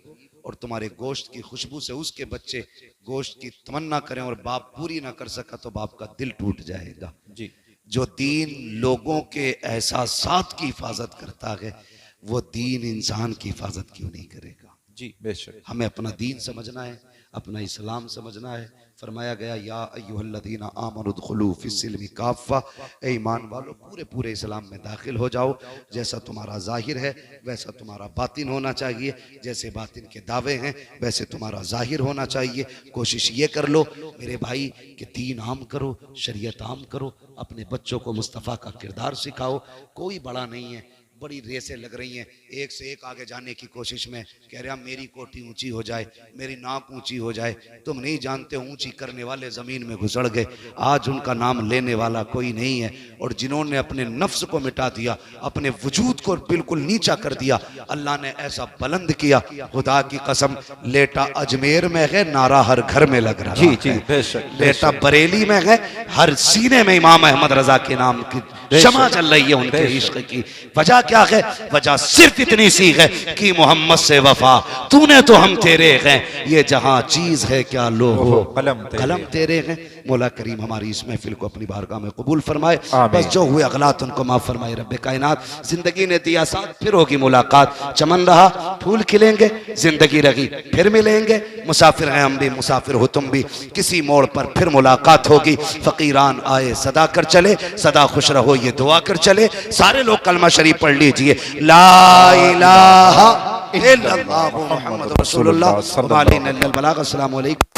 और तुम्हारे गोश्त की खुशबू से उसके बच्चे गोश्त की तमन्ना करें और बाप पूरी ना कर सका तो बाप का दिल टूट जाएगा जी। जो दीन लोगों के एहसासात की हिफाजत करता है, वो दीन इंसान की हिफाजत क्यों नहीं करेगा। जी बेशक। हमें अपना दीन समझना है, अपना इस्लाम समझना है। फरमाया गया या अय्युहल्लज़ीना आमनु उदखुलू फिस्सिल्मि काफ़ा, ए ईमान वालों पूरे पूरे इस्लाम में दाखिल हो जाओ। जैसा तुम्हारा जाहिर है वैसा तुम्हारा बातिन होना चाहिए, जैसे बातिन के दावे हैं वैसे तुम्हारा जाहिर होना चाहिए। कोशिश ये कर लो मेरे भाई कि दीन आम करो, शरीयत आम करो, अपने बच्चों को मुस्तफ़ा का किरदार सिखाओ। कोई बड़ा नहीं है, बड़ी रेसें लग रही हैं, एक से एक आगे जाने की कोशिश में, कह रहे हैं मेरी कोठी ऊंची हो जाए, मेरी नाक ऊंची हो जाए। तुम नहीं जानते ऊंची करने वाले जमीन में घुसड़ गए, आज उनका नाम लेने वाला कोई नहीं है। और जिन्होंने अपने नफ्स को मिटा दिया, अपने वजूद को बिल्कुल नीचा कर दिया, अल्लाह ने ऐसा बुलंद किया, खुदा की कसम लेटा अजमेर में है नारा हर घर में लग रहा जी जी है, बेशक। लेटा बरेली में है हर सीने में इमाम अहमद रजा के नाम की शमा चल रही है उनके इश्क की। वजह क्या है? वजह सिर्फ इतनी सी है कि मोहम्मद से वफा तूने तो हम तेरे हैं, ये जहां चीज है क्या लो हो कलम तेरे हैं। मौला करीम हमारी इस महफिल को अपनी बारगाह में कबूल फरमाए। बस जो हुए अगलात उनको माफ फरमाए रब्बे कायनात। जिंदगी ने दिया साथ फिर होगी मुलाकात, चमन रहा फूल खिलेंगे, जिंदगी रही फिर मिलेंगे। मुसाफिर हैं हम भी, मुसाफिर हो तुम भी, किसी मोड़ पर फिर मुलाकात होगी। फकीरान आए सदा कर चले, सदा खुश रहो ये दुआ कर चले। सारे लोग कलमा शरीफ पढ़ लीजिए, ला इलाहा इल्लल्लाह मुहम्मद रसूलुल्लाह। अस्सलामु अलैकुम।